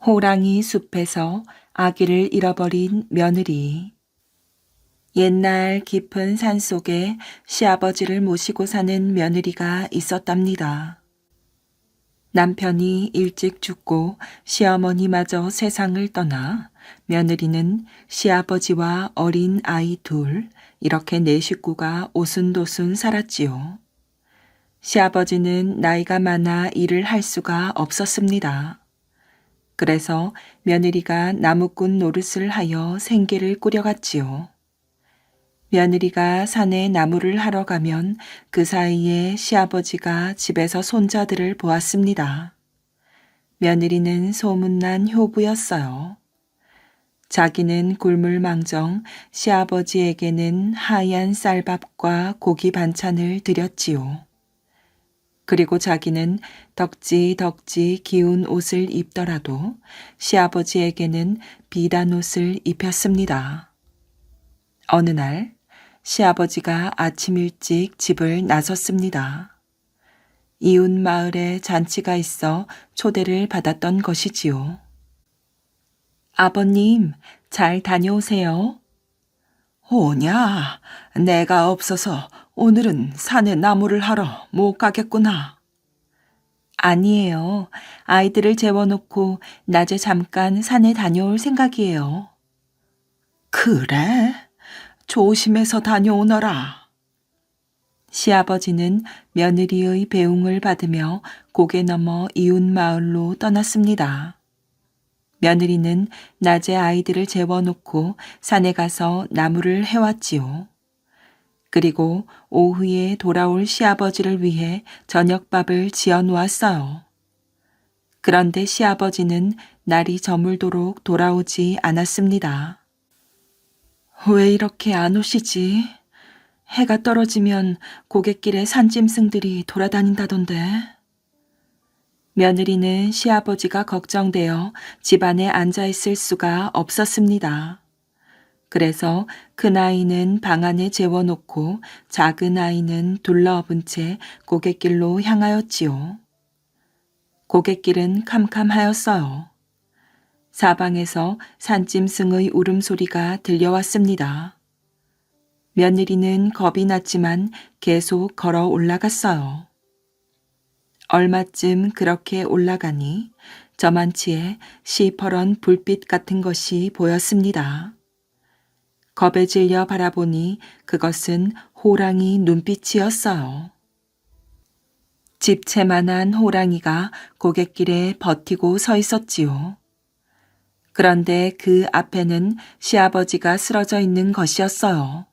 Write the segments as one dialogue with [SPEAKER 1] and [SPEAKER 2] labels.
[SPEAKER 1] 호랑이 숲에서 아기를 잃어버린 며느리. 옛날 깊은 산속에 시아버지를 모시고 사는 며느리가 있었답니다. 남편이 일찍 죽고 시어머니마저 세상을 떠나 며느리는 시아버지와 어린 아이 둘, 이렇게 네 식구가 오순도순 살았지요. 시아버지는 나이가 많아 일을 할 수가 없었습니다. 그래서 며느리가 나무꾼 노릇을 하여 생계를 꾸려갔지요. 며느리가 산에 나무를 하러 가면 그 사이에 시아버지가 집에서 손자들을 보았습니다. 며느리는 소문난 효부였어요. 자기는 굴물망정, 시아버지에게는 하얀 쌀밥과 고기 반찬을 드렸지요. 그리고 자기는 덕지덕지 기운 옷을 입더라도 시아버지에게는 비단 옷을 입혔습니다. 어느 날 시아버지가 아침 일찍 집을 나섰습니다. 이웃 마을에 잔치가 있어 초대를 받았던 것이지요. 아버님, 잘 다녀오세요.
[SPEAKER 2] 오냐, 내가 없어서 오늘은 산에 나무를 하러 못 가겠구나.
[SPEAKER 1] 아니에요. 아이들을 재워놓고 낮에 잠깐 산에 다녀올 생각이에요.
[SPEAKER 2] 그래? 조심해서 다녀오너라.
[SPEAKER 1] 시아버지는 며느리의 배웅을 받으며 고개 넘어 이웃 마을로 떠났습니다. 며느리는 낮에 아이들을 재워놓고 산에 가서 나무를 해왔지요. 그리고 오후에 돌아올 시아버지를 위해 저녁밥을 지어 놓았어요. 그런데 시아버지는 날이 저물도록 돌아오지 않았습니다. 왜 이렇게 안 오시지? 해가 떨어지면 고갯길에 산짐승들이 돌아다닌다던데. 며느리는 시아버지가 걱정되어 집안에 앉아 있을 수가 없었습니다. 그래서 큰 아이는 방 안에 재워놓고 작은 아이는 둘러엎은 채 고갯길로 향하였지요. 고갯길은 캄캄하였어요. 사방에서 산짐승의 울음소리가 들려왔습니다. 며느리는 겁이 났지만 계속 걸어 올라갔어요. 얼마쯤 그렇게 올라가니 저만치에 시퍼런 불빛 같은 것이 보였습니다. 겁에 질려 바라보니 그것은 호랑이 눈빛이었어요. 집채만한 호랑이가 고갯길에 버티고 서 있었지요. 그런데 그 앞에는 시아버지가 쓰러져 있는 것이었어요.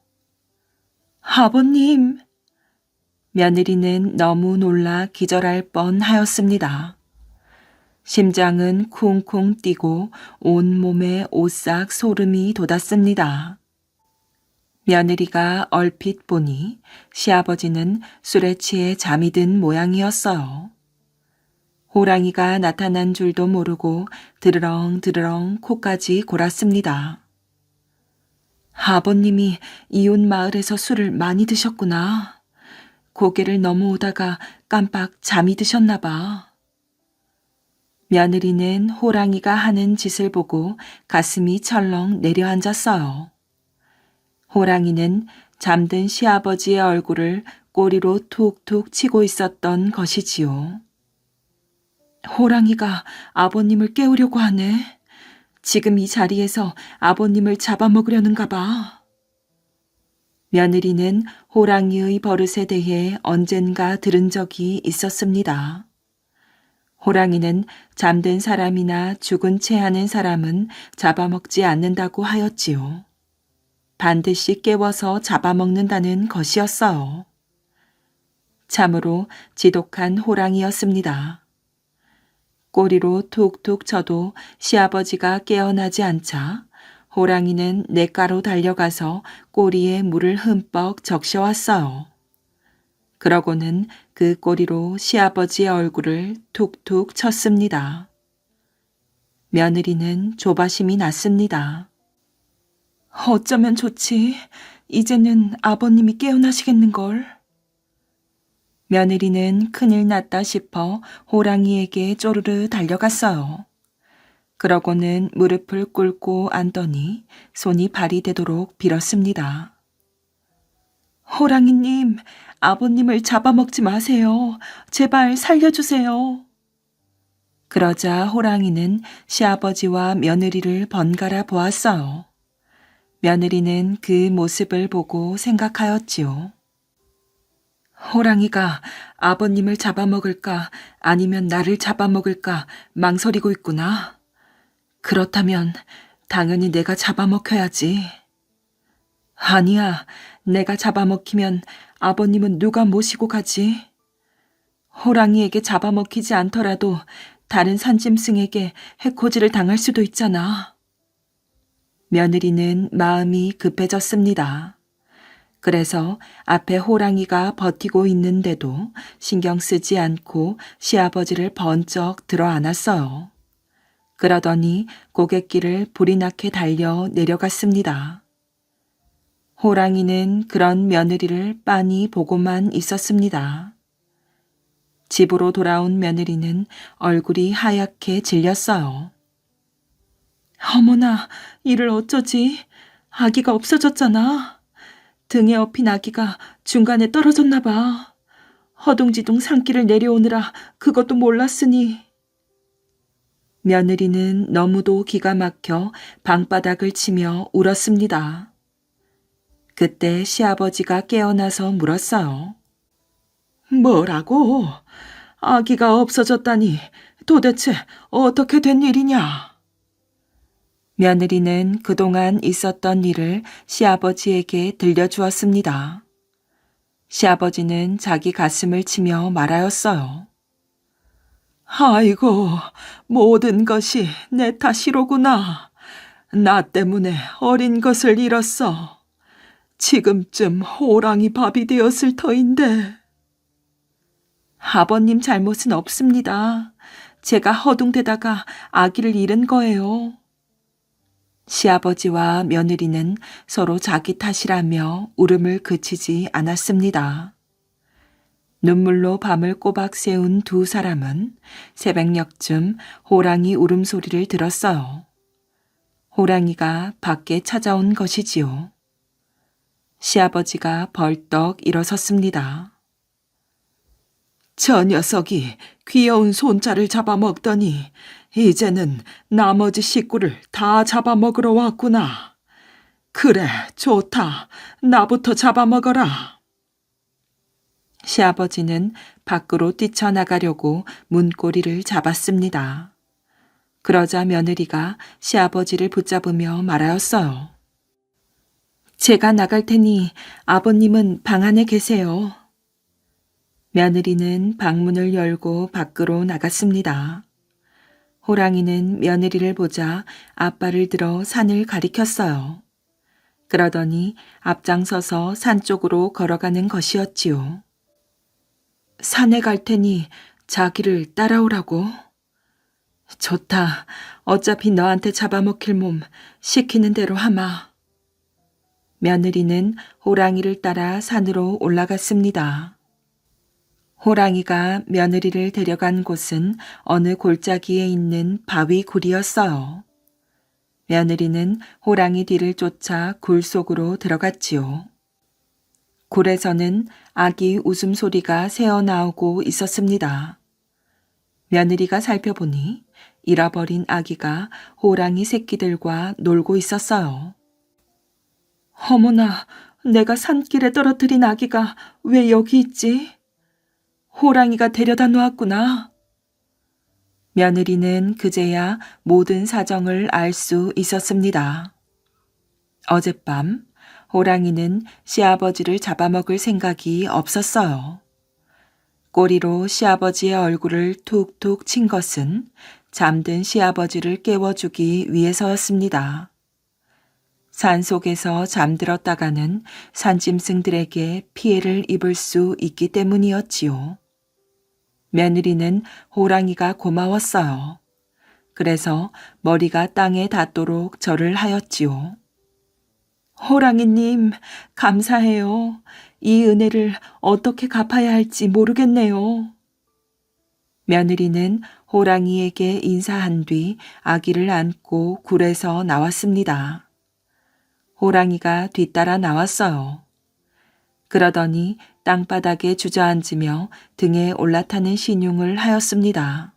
[SPEAKER 1] 아버님! 며느리는 너무 놀라 기절할 뻔하였습니다. 심장은 쿵쿵 뛰고 온몸에 오싹 소름이 돋았습니다. 며느리가 얼핏 보니 시아버지는 술에 취해 잠이 든 모양이었어요. 호랑이가 나타난 줄도 모르고 드르렁드르렁 코까지 골았습니다. 아버님이 이웃 마을에서 술을 많이 드셨구나. 고개를 넘어오다가 깜빡 잠이 드셨나 봐. 며느리는 호랑이가 하는 짓을 보고 가슴이 철렁 내려앉았어요. 호랑이는 잠든 시아버지의 얼굴을 꼬리로 툭툭 치고 있었던 것이지요. 호랑이가 아버님을 깨우려고 하네. 지금 이 자리에서 아버님을 잡아먹으려는가 봐. 며느리는 호랑이의 버릇에 대해 언젠가 들은 적이 있었습니다. 호랑이는 잠든 사람이나 죽은 채 하는 사람은 잡아먹지 않는다고 하였지요. 반드시 깨워서 잡아먹는다는 것이었어요. 참으로 지독한 호랑이였습니다. 꼬리로 툭툭 쳐도 시아버지가 깨어나지 않자 호랑이는 냇가로 달려가서 꼬리에 물을 흠뻑 적셔왔어요. 그러고는 그 꼬리로 시아버지의 얼굴을 툭툭 쳤습니다. 며느리는 조바심이 났습니다. 어쩌면 좋지. 이제는 아버님이 깨어나시겠는걸. 며느리는 큰일 났다 싶어 호랑이에게 쪼르르 달려갔어요. 그러고는 무릎을 꿇고 앉더니 손이 발이 되도록 빌었습니다. 호랑이님, 아버님을 잡아먹지 마세요. 제발 살려주세요. 그러자 호랑이는 시아버지와 며느리를 번갈아 보았어요. 며느리는 그 모습을 보고 생각하였지요. 호랑이가 아버님을 잡아먹을까 아니면 나를 잡아먹을까 망설이고 있구나. 그렇다면 당연히 내가 잡아먹혀야지. 아니야, 내가 잡아먹히면 아버님은 누가 모시고 가지? 호랑이에게 잡아먹히지 않더라도 다른 산짐승에게 해코지를 당할 수도 있잖아. 며느리는 마음이 급해졌습니다. 그래서 앞에 호랑이가 버티고 있는데도 신경 쓰지 않고 시아버지를 번쩍 들어 안았어요. 그러더니 고갯길을 불이 나게 달려 내려갔습니다. 호랑이는 그런 며느리를 빤히 보고만 있었습니다. 집으로 돌아온 며느리는 얼굴이 하얗게 질렸어요. 어머나, 이를 어쩌지? 아기가 없어졌잖아. 등에 업힌 아기가 중간에 떨어졌나 봐. 허둥지둥 산길을 내려오느라 그것도 몰랐으니. 며느리는 너무도 기가 막혀 방바닥을 치며 울었습니다. 그때 시아버지가 깨어나서 물었어요. 뭐라고? 아기가 없어졌다니 도대체 어떻게 된 일이냐? 며느리는 그동안 있었던 일을 시아버지에게 들려주었습니다. 시아버지는 자기 가슴을 치며 말하였어요. 아이고, 모든 것이 내 탓이로구나. 나 때문에 어린 것을 잃었어. 지금쯤 호랑이 밥이 되었을 터인데. 아버님 잘못은 없습니다. 제가 허둥대다가 아기를 잃은 거예요. 시아버지와 며느리는 서로 자기 탓이라며 울음을 그치지 않았습니다. 눈물로 밤을 꼬박 새운 두 사람은 새벽녘쯤 호랑이 울음소리를 들었어요. 호랑이가 밖에 찾아온 것이지요. 시아버지가 벌떡 일어섰습니다. 저 녀석이 귀여운 손자를 잡아먹더니 이제는 나머지 식구를 다 잡아먹으러 왔구나. 그래, 좋다. 나부터 잡아먹어라. 시아버지는 밖으로 뛰쳐나가려고 문고리를 잡았습니다. 그러자 며느리가 시아버지를 붙잡으며 말하였어요. 제가 나갈 테니 아버님은 방 안에 계세요. 며느리는 방문을 열고 밖으로 나갔습니다. 호랑이는 며느리를 보자 앞발을 들어 산을 가리켰어요. 그러더니 앞장서서 산 쪽으로 걸어가는 것이었지요. 산에 갈 테니 자기를 따라오라고. 좋다. 어차피 너한테 잡아먹힐 몸 시키는 대로 하마. 며느리는 호랑이를 따라 산으로 올라갔습니다. 호랑이가 며느리를 데려간 곳은 어느 골짜기에 있는 바위 굴이었어요. 며느리는 호랑이 뒤를 쫓아 굴 속으로 들어갔지요. 굴에서는 아기 웃음소리가 새어나오고 있었습니다. 며느리가 살펴보니 잃어버린 아기가 호랑이 새끼들과 놀고 있었어요. 어머나, 내가 산길에 떨어뜨린 아기가 왜 여기 있지? 호랑이가 데려다 놓았구나. 며느리는 그제야 모든 사정을 알 수 있었습니다. 어젯밤 호랑이는 시아버지를 잡아먹을 생각이 없었어요. 꼬리로 시아버지의 얼굴을 툭툭 친 것은 잠든 시아버지를 깨워주기 위해서였습니다. 산속에서 잠들었다가는 산짐승들에게 피해를 입을 수 있기 때문이었지요. 며느리는 호랑이가 고마웠어요. 그래서 머리가 땅에 닿도록 절을 하였지요. 호랑이님, 감사해요. 이 은혜를 어떻게 갚아야 할지 모르겠네요. 며느리는 호랑이에게 인사한 뒤 아기를 안고 굴에서 나왔습니다. 호랑이가 뒤따라 나왔어요. 그러더니 땅바닥에 주저앉으며 등에 올라타는 신용을 하였습니다.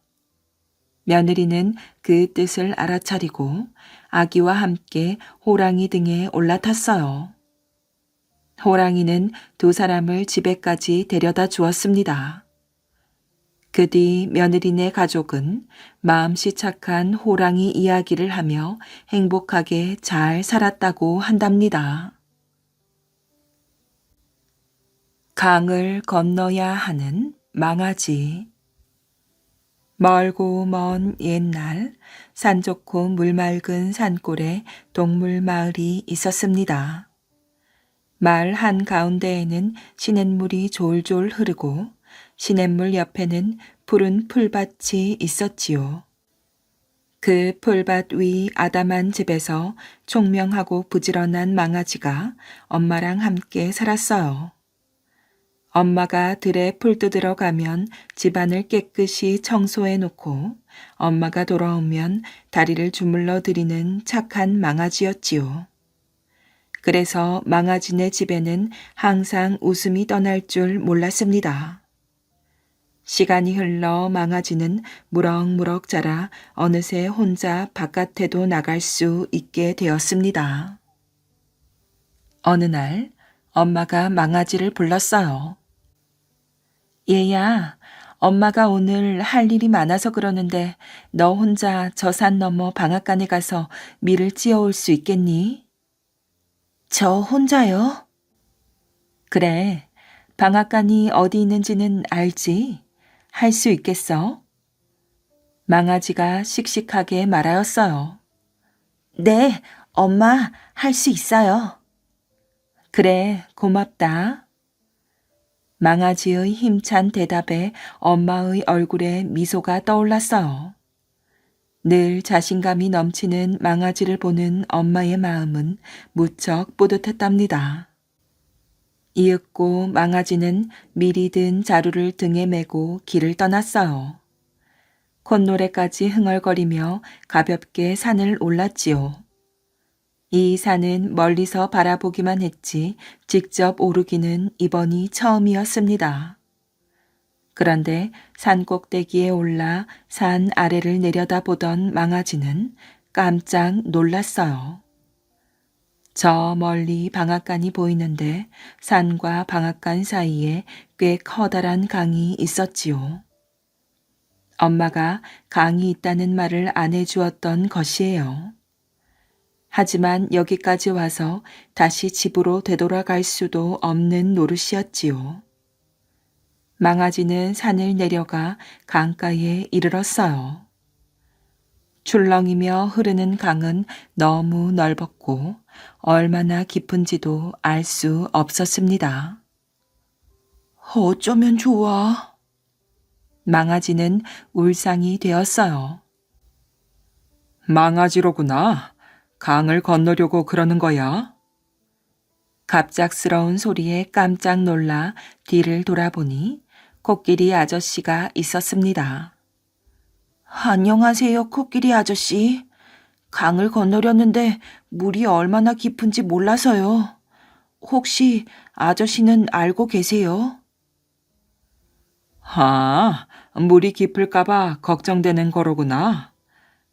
[SPEAKER 1] 며느리는 그 뜻을 알아차리고 아기와 함께 호랑이 등에 올라탔어요. 호랑이는 두 사람을 집에까지 데려다 주었습니다. 그 뒤 며느리네 가족은 마음씨 착한 호랑이 이야기를 하며 행복하게 잘 살았다고 한답니다. 강을 건너야 하는 망아지. 멀고 먼 옛날 산 좋고 물 맑은 산골에 동물 마을이 있었습니다. 마을 한가운데에는 시냇물이 졸졸 흐르고 시냇물 옆에는 푸른 풀밭이 있었지요. 그 풀밭 위 아담한 집에서 총명하고 부지런한 망아지가 엄마랑 함께 살았어요. 엄마가 들에 풀 뜯으러 가면 집안을 깨끗이 청소해 놓고 엄마가 돌아오면 다리를 주물러 드리는 착한 망아지였지요. 그래서 망아지네 집에는 항상 웃음이 떠날 줄 몰랐습니다. 시간이 흘러 망아지는 무럭무럭 자라 어느새 혼자 바깥에도 나갈 수 있게 되었습니다. 어느 날 엄마가 망아지를 불렀어요. 얘야, 엄마가 오늘 할 일이 많아서 그러는데 너 혼자 저 산 너머 방앗간에 가서 밀을 찧어올 수 있겠니? 저 혼자요? 그래, 방앗간이 어디 있는지는 알지? 할 수 있겠어? 망아지가 씩씩하게 말하였어요. 네, 엄마, 할 수 있어요. 그래, 고맙다. 망아지의 힘찬 대답에 엄마의 얼굴에 미소가 떠올랐어요. 늘 자신감이 넘치는 망아지를 보는 엄마의 마음은 무척 뿌듯했답니다. 이윽고 망아지는 미리 든 자루를 등에 메고 길을 떠났어요. 콧노래까지 흥얼거리며 가볍게 산을 올랐지요. 이 산은 멀리서 바라보기만 했지 직접 오르기는 이번이 처음이었습니다. 그런데 산 꼭대기에 올라 산 아래를 내려다보던 망아지는 깜짝 놀랐어요. 저 멀리 방앗간이 보이는데 산과 방앗간 사이에 꽤 커다란 강이 있었지요. 엄마가 강이 있다는 말을 안 해주었던 것이에요. 하지만 여기까지 와서 다시 집으로 되돌아갈 수도 없는 노릇이었지요. 망아지는 산을 내려가 강가에 이르렀어요. 출렁이며 흐르는 강은 너무 넓었고 얼마나 깊은지도 알 수 없었습니다. 어쩌면 좋아. 망아지는 울상이 되었어요. 망아지로구나. 강을 건너려고 그러는 거야? 갑작스러운 소리에 깜짝 놀라 뒤를 돌아보니 코끼리 아저씨가 있었습니다. 안녕하세요, 코끼리 아저씨. 강을 건너려는데 물이 얼마나 깊은지 몰라서요. 혹시 아저씨는 알고 계세요? 아, 물이 깊을까봐 걱정되는 거로구나.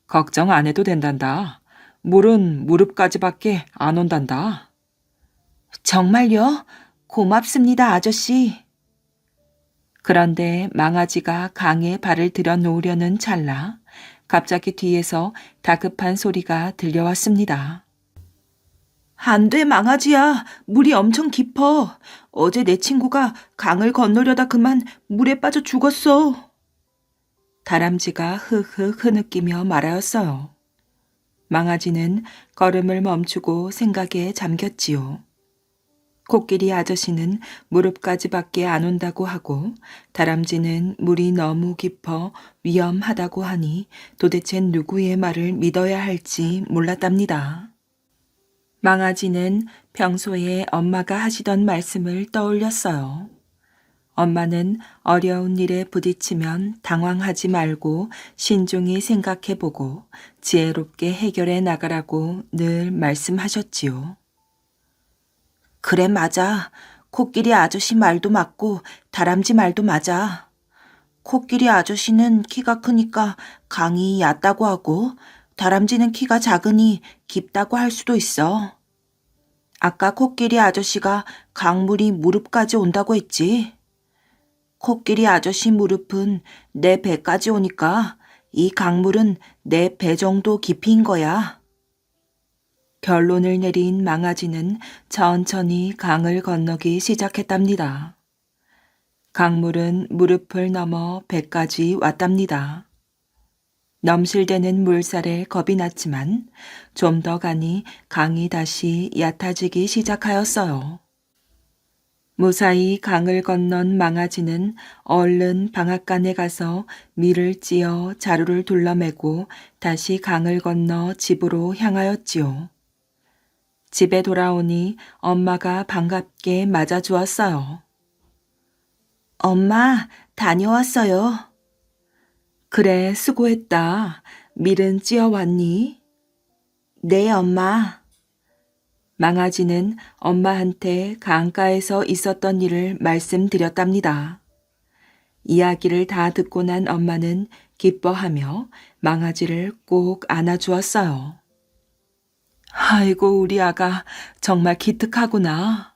[SPEAKER 1] 걱정 안 해도 된단다. 물은 무릎까지밖에 안 온단다. 정말요? 고맙습니다, 아저씨. 그런데 망아지가 강에 발을 들여 놓으려는 찰나 갑자기 뒤에서 다급한 소리가 들려왔습니다. 안 돼, 망아지야. 물이 엄청 깊어. 어제 내 친구가 강을 건너려다 그만 물에 빠져 죽었어. 다람쥐가 흑흑 흐느끼며 말하였어요. 망아지는 걸음을 멈추고 생각에 잠겼지요. 코끼리 아저씨는 무릎까지밖에 안 온다고 하고 다람쥐는 물이 너무 깊어 위험하다고 하니 도대체 누구의 말을 믿어야 할지 몰랐답니다. 망아지는 평소에 엄마가 하시던 말씀을 떠올렸어요. 엄마는 어려운 일에 부딪히면 당황하지 말고 신중히 생각해보고 지혜롭게 해결해 나가라고 늘 말씀하셨지요. 그래, 맞아. 코끼리 아저씨 말도 맞고 다람쥐 말도 맞아. 코끼리 아저씨는 키가 크니까 강이 얕다고 하고 다람쥐는 키가 작으니 깊다고 할 수도 있어. 아까 코끼리 아저씨가 강물이 무릎까지 온다고 했지. 코끼리 아저씨 무릎은 내 배까지 오니까 이 강물은 내 배 정도 깊이인 거야. 결론을 내린 망아지는 천천히 강을 건너기 시작했답니다. 강물은 무릎을 넘어 배까지 왔답니다. 넘실대는 물살에 겁이 났지만 좀 더 가니 강이 다시 얕아지기 시작하였어요. 무사히 강을 건넌 망아지는 얼른 방앗간에 가서 밀을 찧어 자루를 둘러매고 다시 강을 건너 집으로 향하였지요. 집에 돌아오니 엄마가 반갑게 맞아주었어요. 엄마, 다녀왔어요. 그래, 수고했다. 밀은 찧어왔니? 네, 엄마. 망아지는 엄마한테 강가에서 있었던 일을 말씀드렸답니다. 이야기를 다 듣고 난 엄마는 기뻐하며 망아지를 꼭 안아주었어요. 아이고, 우리 아가 정말 기특하구나.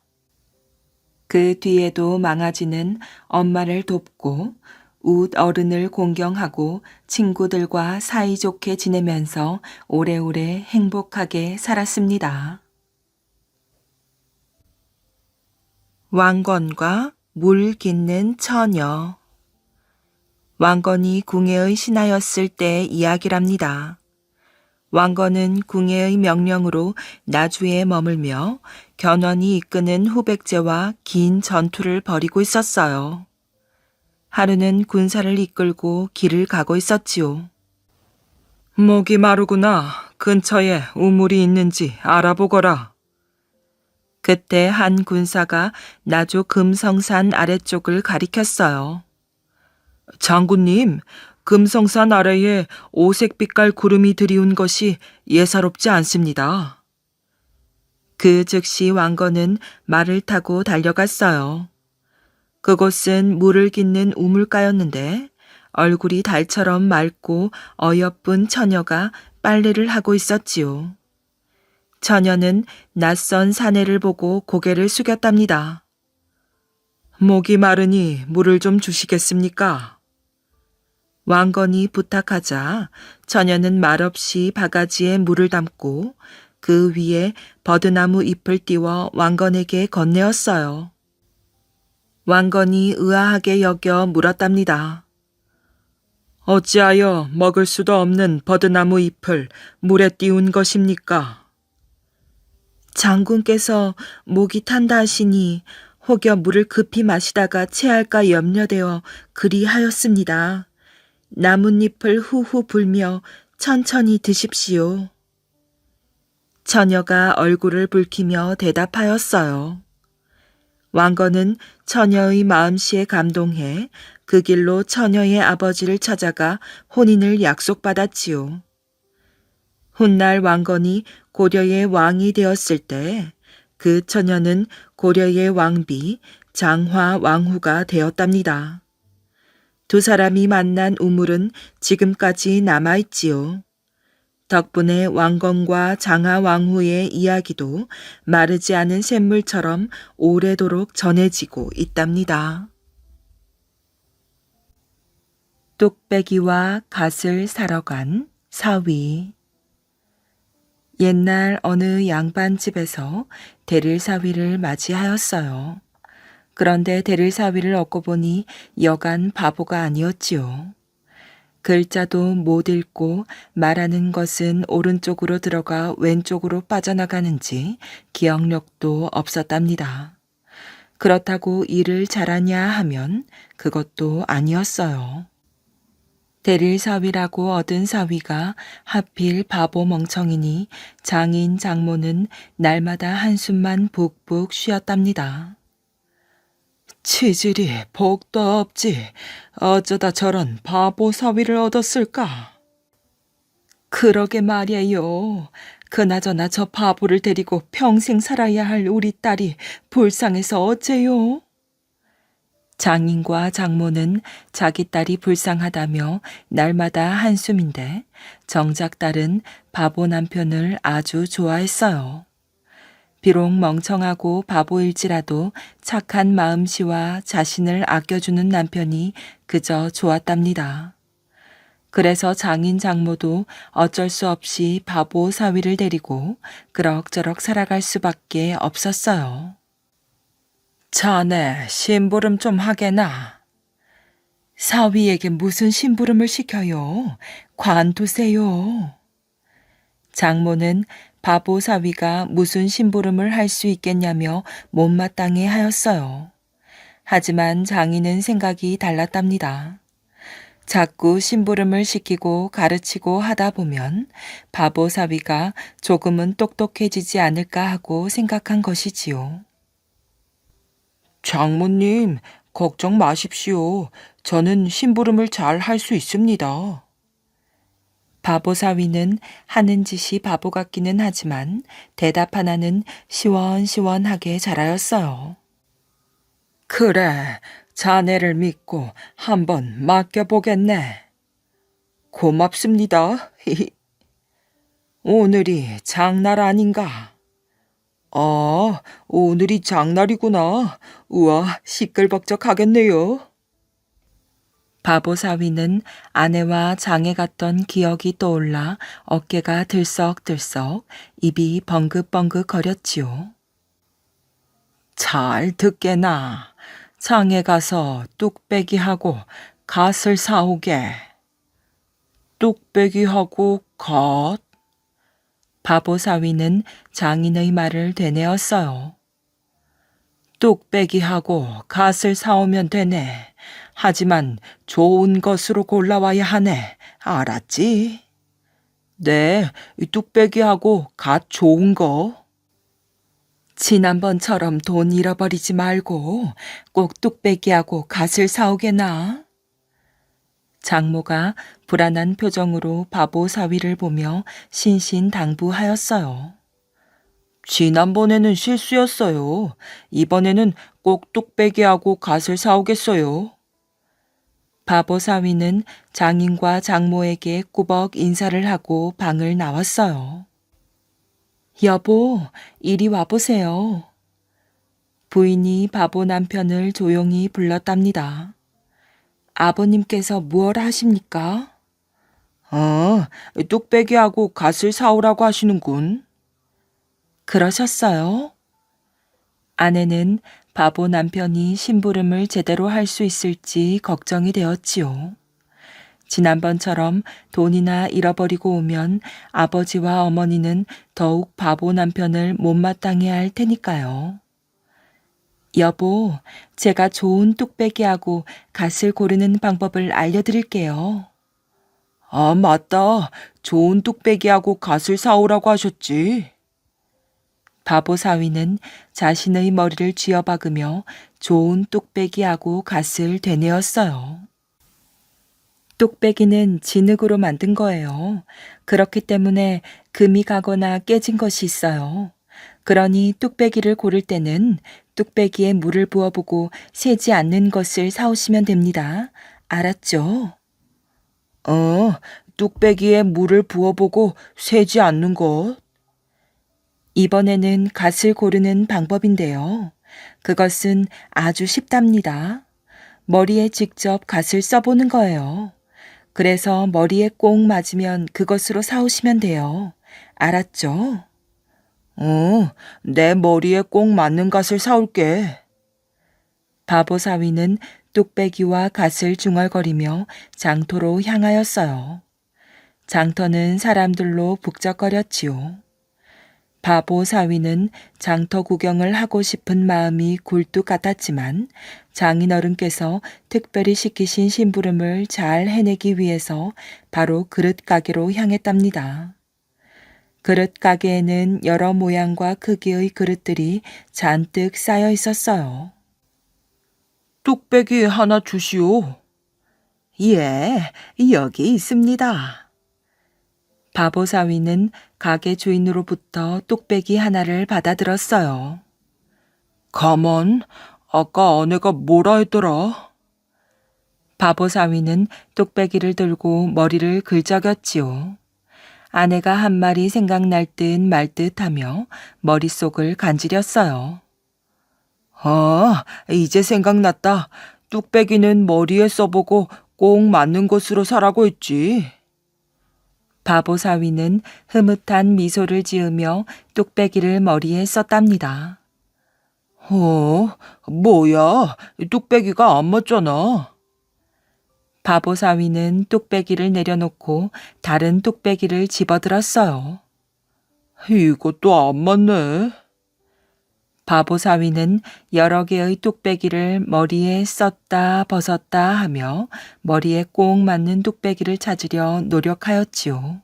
[SPEAKER 1] 그 뒤에도 망아지는 엄마를 돕고 웃 어른을 공경하고 친구들과 사이좋게 지내면서 오래오래 행복하게 살았습니다. 왕건과 물 깃는 처녀. 왕건이 궁예의 신하였을 때 이야기랍니다. 왕건은 궁예의 명령으로 나주에 머물며 견훤이 이끄는 후백제와 긴 전투를 벌이고 있었어요. 하루는 군사를 이끌고 길을 가고 있었지요. 목이 마르구나. 근처에 우물이 있는지 알아보거라. 그때 한 군사가 나주 금성산 아래쪽을 가리켰어요. 장군님, 금성산 아래에 오색빛깔 구름이 들이운 것이 예사롭지 않습니다. 그 즉시 왕건은 말을 타고 달려갔어요. 그곳은 물을 깃는 우물가였는데 얼굴이 달처럼 맑고 어여쁜 처녀가 빨래를 하고 있었지요. 처녀는 낯선 사내를 보고 고개를 숙였답니다. 목이 마르니 물을 좀 주시겠습니까? 왕건이 부탁하자 처녀는 말없이 바가지에 물을 담고 그 위에 버드나무 잎을 띄워 왕건에게 건네었어요. 왕건이 의아하게 여겨 물었답니다. 어찌하여 먹을 수도 없는 버드나무 잎을 물에 띄운 것입니까? 장군께서 목이 탄다 하시니 혹여 물을 급히 마시다가 체할까 염려되어 그리하였습니다. 나뭇잎을 후후 불며 천천히 드십시오. 처녀가 얼굴을 붉히며 대답하였어요. 왕건은 처녀의 마음씨에 감동해 그 길로 처녀의 아버지를 찾아가 혼인을 약속받았지요. 훗날 왕건이 고려의 왕이 되었을 때 그 처녀는 고려의 왕비 장화 왕후가 되었답니다. 두 사람이 만난 우물은 지금까지 남아있지요. 덕분에 왕건과 장하 왕후의 이야기도 마르지 않은 샘물처럼 오래도록 전해지고 있답니다. 뚝배기와 갓을 사러 간 사위. 옛날 어느 양반집에서 대릴사위를 맞이하였어요. 그런데 대릴사위를 얻고 보니 여간 바보가 아니었지요. 글자도 못 읽고 말하는 것은 오른쪽으로 들어가 왼쪽으로 빠져나가는지 기억력도 없었답니다. 그렇다고 일을 잘하냐 하면 그것도 아니었어요. 대릴사위라고 얻은 사위가 하필 바보 멍청이니 장인 장모는 날마다 한숨만 푹푹 쉬었답니다.
[SPEAKER 2] 치질이 복도 없지. 어쩌다 저런 바보 사위를 얻었을까? 그러게 말이에요. 그나저나 저 바보를 데리고 평생 살아야 할 우리 딸이 불쌍해서 어째요? 장인과 장모는 자기 딸이 불쌍하다며 날마다 한숨인데 정작 딸은 바보 남편을 아주 좋아했어요. 비록 멍청하고 바보일지라도 착한 마음씨와 자신을 아껴주는 남편이 그저 좋았답니다. 그래서 장인 장모도 어쩔 수 없이 바보 사위를 데리고 그럭저럭 살아갈 수밖에 없었어요. 자네 심부름 좀 하게나. 사위에게 무슨 심부름을 시켜요? 관두세요. 장모는 바보 사위가 무슨 심부름을 할 수 있겠냐며 못마땅해 하였어요. 하지만 장인은 생각이 달랐답니다. 자꾸 심부름을 시키고 가르치고 하다 보면 바보 사위가 조금은 똑똑해지지 않을까 하고 생각한 것이지요. 장모님, 걱정 마십시오. 저는 심부름을 잘 할 수 있습니다. 바보 사위는 하는 짓이 바보 같기는 하지만 대답 하나는 시원시원하게 잘하였어요. 그래, 자네를 믿고 한번 맡겨보겠네. 고맙습니다. 오늘이 장날 아닌가? 오늘이 장날이구나. 우와, 시끌벅적하겠네요. 바보 사위는 아내와 장에 갔던 기억이 떠올라 어깨가 들썩들썩, 입이 벙긋벙긋 거렸지요. 잘 듣게나. 장에 가서 뚝배기하고 갓을 사오게. 뚝배기하고 갓? 바보 사위는 장인의 말을 되뇌었어요. 뚝배기하고 갓을 사오면 되네. 하지만 좋은 것으로 골라와야 하네. 알았지? 네, 뚝배기하고 갓 좋은 거. 지난번처럼 돈 잃어버리지 말고 꼭 뚝배기하고 갓을 사오게나. 장모가 불안한 표정으로 바보 사위를 보며 신신당부하였어요. 지난번에는 실수였어요. 이번에는 꼭 뚝배기하고 갓을 사오겠어요. 바보 사위는 장인과 장모에게 꾸벅 인사를 하고 방을 나왔어요. 여보, 이리 와보세요. 부인이 바보 남편을 조용히 불렀답니다. 아버님께서 무엇 하십니까? 뚝배기하고 갓을 사오라고 하시는군. 그러셨어요? 아내는 바보 남편이 심부름을 제대로 할 수 있을지 걱정이 되었지요. 지난번처럼 돈이나 잃어버리고 오면 아버지와 어머니는 더욱 바보 남편을 못마땅해 할 테니까요. 여보, 제가 좋은 뚝배기하고 갓을 고르는 방법을 알려드릴게요. 아, 맞다. 좋은 뚝배기하고 갓을 사오라고 하셨지. 바보 사위는 자신의 머리를 쥐어박으며 좋은 뚝배기하고 갓을 되뇌었어요. 뚝배기는 진흙으로 만든 거예요. 그렇기 때문에 금이 가거나 깨진 것이 있어요. 그러니 뚝배기를 고를 때는 뚝배기에 물을 부어보고 새지 않는 것을 사오시면 됩니다. 알았죠? 뚝배기에 물을 부어보고 새지 않는 것. 이번에는 갓을 고르는 방법인데요. 그것은 아주 쉽답니다. 머리에 직접 갓을 써보는 거예요. 그래서 머리에 꼭 맞으면 그것으로 사오시면 돼요. 알았죠? 내 머리에 꼭 맞는 갓을 사올게. 바보 사위는 뚝배기와 갓을 중얼거리며 장터로 향하였어요. 장터는 사람들로 북적거렸지요. 바보 사위는 장터 구경을 하고 싶은 마음이 굴뚝 같았지만 장인어른께서 특별히 시키신 심부름을 잘 해내기 위해서 바로 그릇 가게로 향했답니다. 그릇 가게에는 여러 모양과 크기의 그릇들이 잔뜩 쌓여 있었어요.
[SPEAKER 3] 뚝배기 하나 주시오.
[SPEAKER 2] 예, 여기 있습니다. 바보사위는 가게 주인으로부터 뚝배기 하나를 받아들었어요.
[SPEAKER 3] 가만, 아까 아내가 뭐라 했더라?
[SPEAKER 2] 바보사위는 뚝배기를 들고 머리를 긁적였지요. 아내가 한 말이 생각날 듯 말 듯하며 머릿속을 간지렸어요.
[SPEAKER 3] 아, 이제 생각났다. 뚝배기는 머리에 써보고 꼭 맞는 것으로 사라고 했지.
[SPEAKER 2] 바보사위는 흐뭇한 미소를 지으며 뚝배기를 머리에 썼답니다.
[SPEAKER 3] 뭐야? 뚝배기가 안 맞잖아.
[SPEAKER 2] 바보사위는 뚝배기를 내려놓고 다른 뚝배기를 집어들었어요.
[SPEAKER 3] 이것도 안 맞네.
[SPEAKER 2] 바보사위는 여러 개의 뚝배기를 머리에 썼다 벗었다 하며 머리에 꼭 맞는 뚝배기를 찾으려 노력하였지요.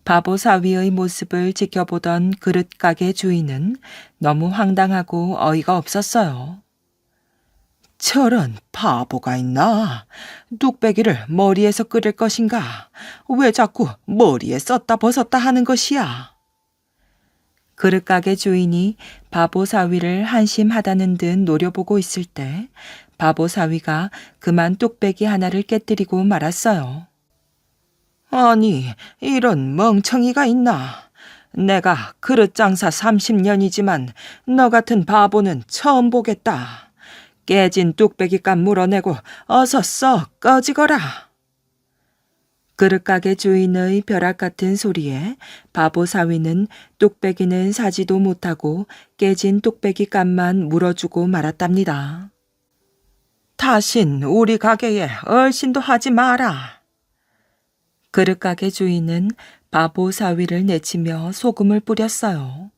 [SPEAKER 2] 바보사위의 모습을 지켜보던 그릇가게 주인은 너무 황당하고 어이가 없었어요.
[SPEAKER 3] 저런 바보가 있나? 뚝배기를 머리에서 끓일 것인가? 왜 자꾸 머리에 썼다 벗었다 하는 것이야?
[SPEAKER 2] 그릇가게 주인이 바보사위를 한심하다는 듯 노려보고 있을 때 바보사위가 그만 뚝배기 하나를 깨뜨리고 말았어요.
[SPEAKER 3] 아니, 이런 멍청이가 있나? 내가 그릇 장사 30년이지만 너 같은 바보는 처음 보겠다. 깨진 뚝배기값 물어내고 어서 썩 꺼지거라.
[SPEAKER 2] 그릇가게 주인의 벼락 같은 소리에 바보사위는 뚝배기는 사지도 못하고 깨진 뚝배기 값만 물어주고 말았답니다.
[SPEAKER 3] 다신 우리 가게에 얼씬도 하지 마라.
[SPEAKER 2] 그릇가게 주인은 바보사위를 내치며 소금을 뿌렸어요.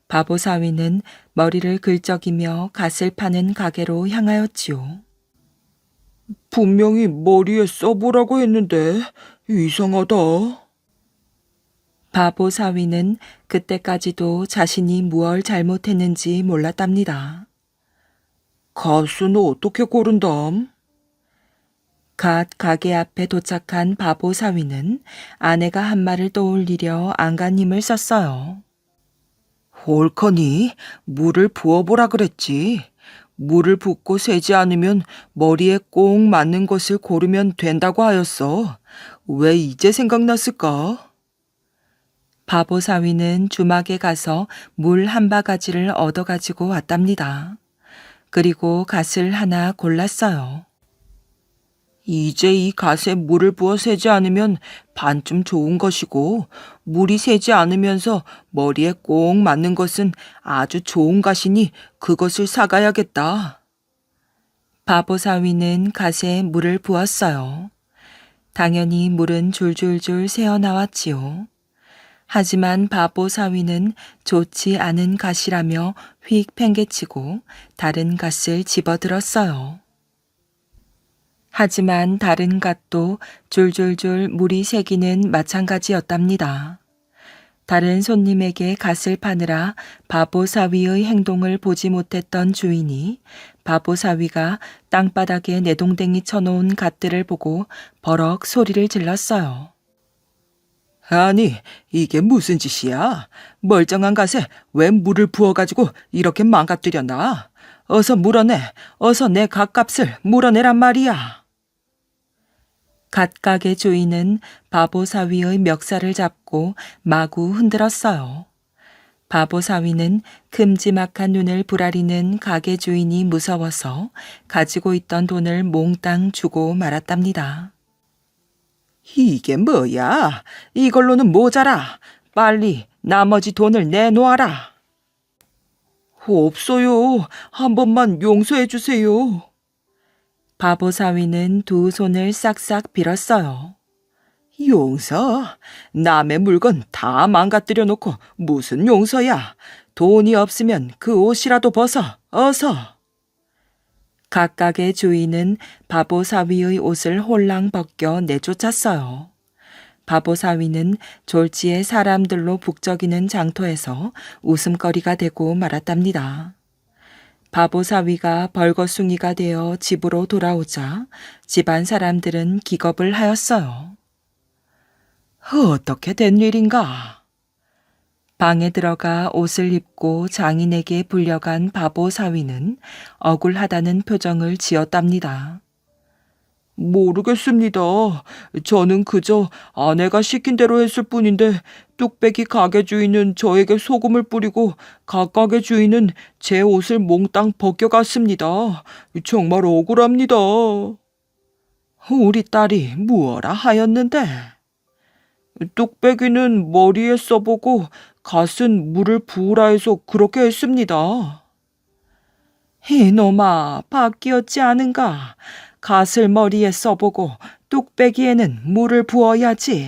[SPEAKER 2] 바보사위는 머리를 긁적이며 갓을 파는 가게로 향하였지요.
[SPEAKER 3] 분명히 머리에 써보라고 했는데 이상하다.
[SPEAKER 2] 바보사위는 그때까지도 자신이 무얼 잘못했는지 몰랐답니다.
[SPEAKER 3] 가수는 어떻게 고른담?
[SPEAKER 2] 갓 가게 앞에 도착한 바보사위는 아내가 한 말을 떠올리려 안간힘을 썼어요.
[SPEAKER 3] 옳거니 물을 부어보라 그랬지. 물을 붓고 세지 않으면 머리에 꼭 맞는 것을 고르면 된다고 하였어. 왜 이제 생각났을까?
[SPEAKER 2] 바보사위는 주막에 가서 물 한 바가지를 얻어가지고 왔답니다. 그리고 갓을 하나 골랐어요.
[SPEAKER 3] 이제 이 갓에 물을 부어 세지 않으면 반쯤 좋은 것이고 물이 새지 않으면서 머리에 꼭 맞는 것은 아주 좋은 갓이니 그것을 사가야겠다.
[SPEAKER 2] 바보사위는 갓에 물을 부었어요. 당연히 물은 줄줄줄 새어나왔지요. 하지만 바보사위는 좋지 않은 갓이라며 휙 팽개치고 다른 갓을 집어들었어요. 하지만 다른 갓도 줄줄줄 물이 새기는 마찬가지였답니다. 다른 손님에게 갓을 파느라 바보사위의 행동을 보지 못했던 주인이 바보사위가 땅바닥에 내동댕이 쳐놓은 갓들을 보고 버럭 소리를 질렀어요.
[SPEAKER 3] 아니, 이게 무슨 짓이야? 멀쩡한 갓에 왜 물을 부어가지고 이렇게 망가뜨려놔? 어서 물어내. 어서 내 갓값을 물어내란 말이야.
[SPEAKER 2] 갓가게 주인은 바보사위의 멱살을 잡고 마구 흔들었어요. 바보사위는 큼지막한 눈을 부라리는 가게 주인이 무서워서 가지고 있던 돈을 몽땅 주고 말았답니다.
[SPEAKER 3] 이게 뭐야? 이걸로는 모자라. 빨리 나머지 돈을 내놓아라. 없어요. 한 번만 용서해 주세요.
[SPEAKER 2] 바보사위는 두 손을 싹싹 빌었어요.
[SPEAKER 3] 용서? 남의 물건 다 망가뜨려 놓고 무슨 용서야? 돈이 없으면 그 옷이라도 벗어. 어서.
[SPEAKER 2] 각각의 주인은 바보사위의 옷을 홀랑 벗겨 내쫓았어요. 바보사위는 졸지에 사람들로 북적이는 장터에서 웃음거리가 되고 말았답니다. 바보 사위가 벌거숭이가 되어 집으로 돌아오자 집안 사람들은 기겁을 하였어요.
[SPEAKER 3] 어떻게 된 일인가?
[SPEAKER 2] 방에 들어가 옷을 입고 장인에게 불려간 바보 사위는 억울하다는 표정을 지었답니다.
[SPEAKER 3] 모르겠습니다. 저는 그저 아내가 시킨 대로 했을 뿐인데 뚝배기 가게 주인은 저에게 소금을 뿌리고 각각의 주인은 제 옷을 몽땅 벗겨갔습니다. 정말 억울합니다. 우리 딸이 무엇라 하였는데? 뚝배기는 머리에 써보고 갓은 물을 부으라 해서 그렇게 했습니다. 이놈아, 바뀌었지 않은가? 갓을 머리에 써보고 뚝배기에는 물을 부어야지.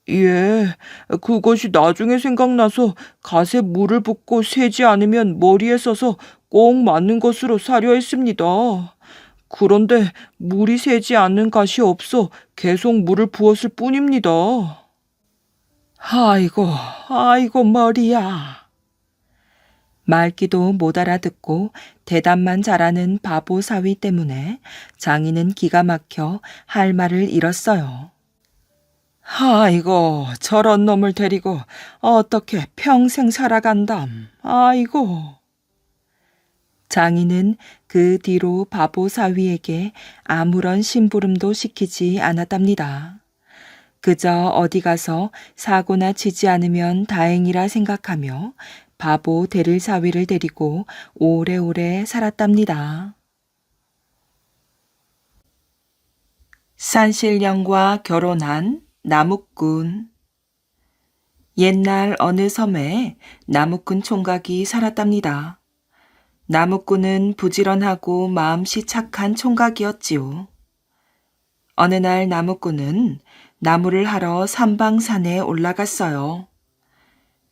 [SPEAKER 3] 예, 그것이 나중에 생각나서 갓에 물을 붓고 새지 않으면 머리에 써서 꼭 맞는 것으로 사려 했습니다. 그런데 물이 새지 않는 갓이 없어 계속 물을 부었을 뿐입니다. 아이고 머리야.
[SPEAKER 2] 말귀도 못 알아듣고 대답만 잘하는 바보 사위 때문에 장인은 기가 막혀 할 말을 잃었어요.
[SPEAKER 3] 아이고, 저런 놈을 데리고 어떻게 평생 살아간담. 아이고.
[SPEAKER 2] 장인은 그 뒤로 바보 사위에게 아무런 심부름도 시키지 않았답니다. 그저 어디 가서 사고나 치지 않으면 다행이라 생각하며 바보 대릴 사위를 데리고 오래오래 살았답니다. 산신령과 결혼한 나무꾼. 옛날 어느 섬에 나무꾼 총각이 살았답니다. 나무꾼은 부지런하고 마음씨 착한 총각이었지요. 어느 날 나무꾼은 나무를 하러 삼방산에 올라갔어요.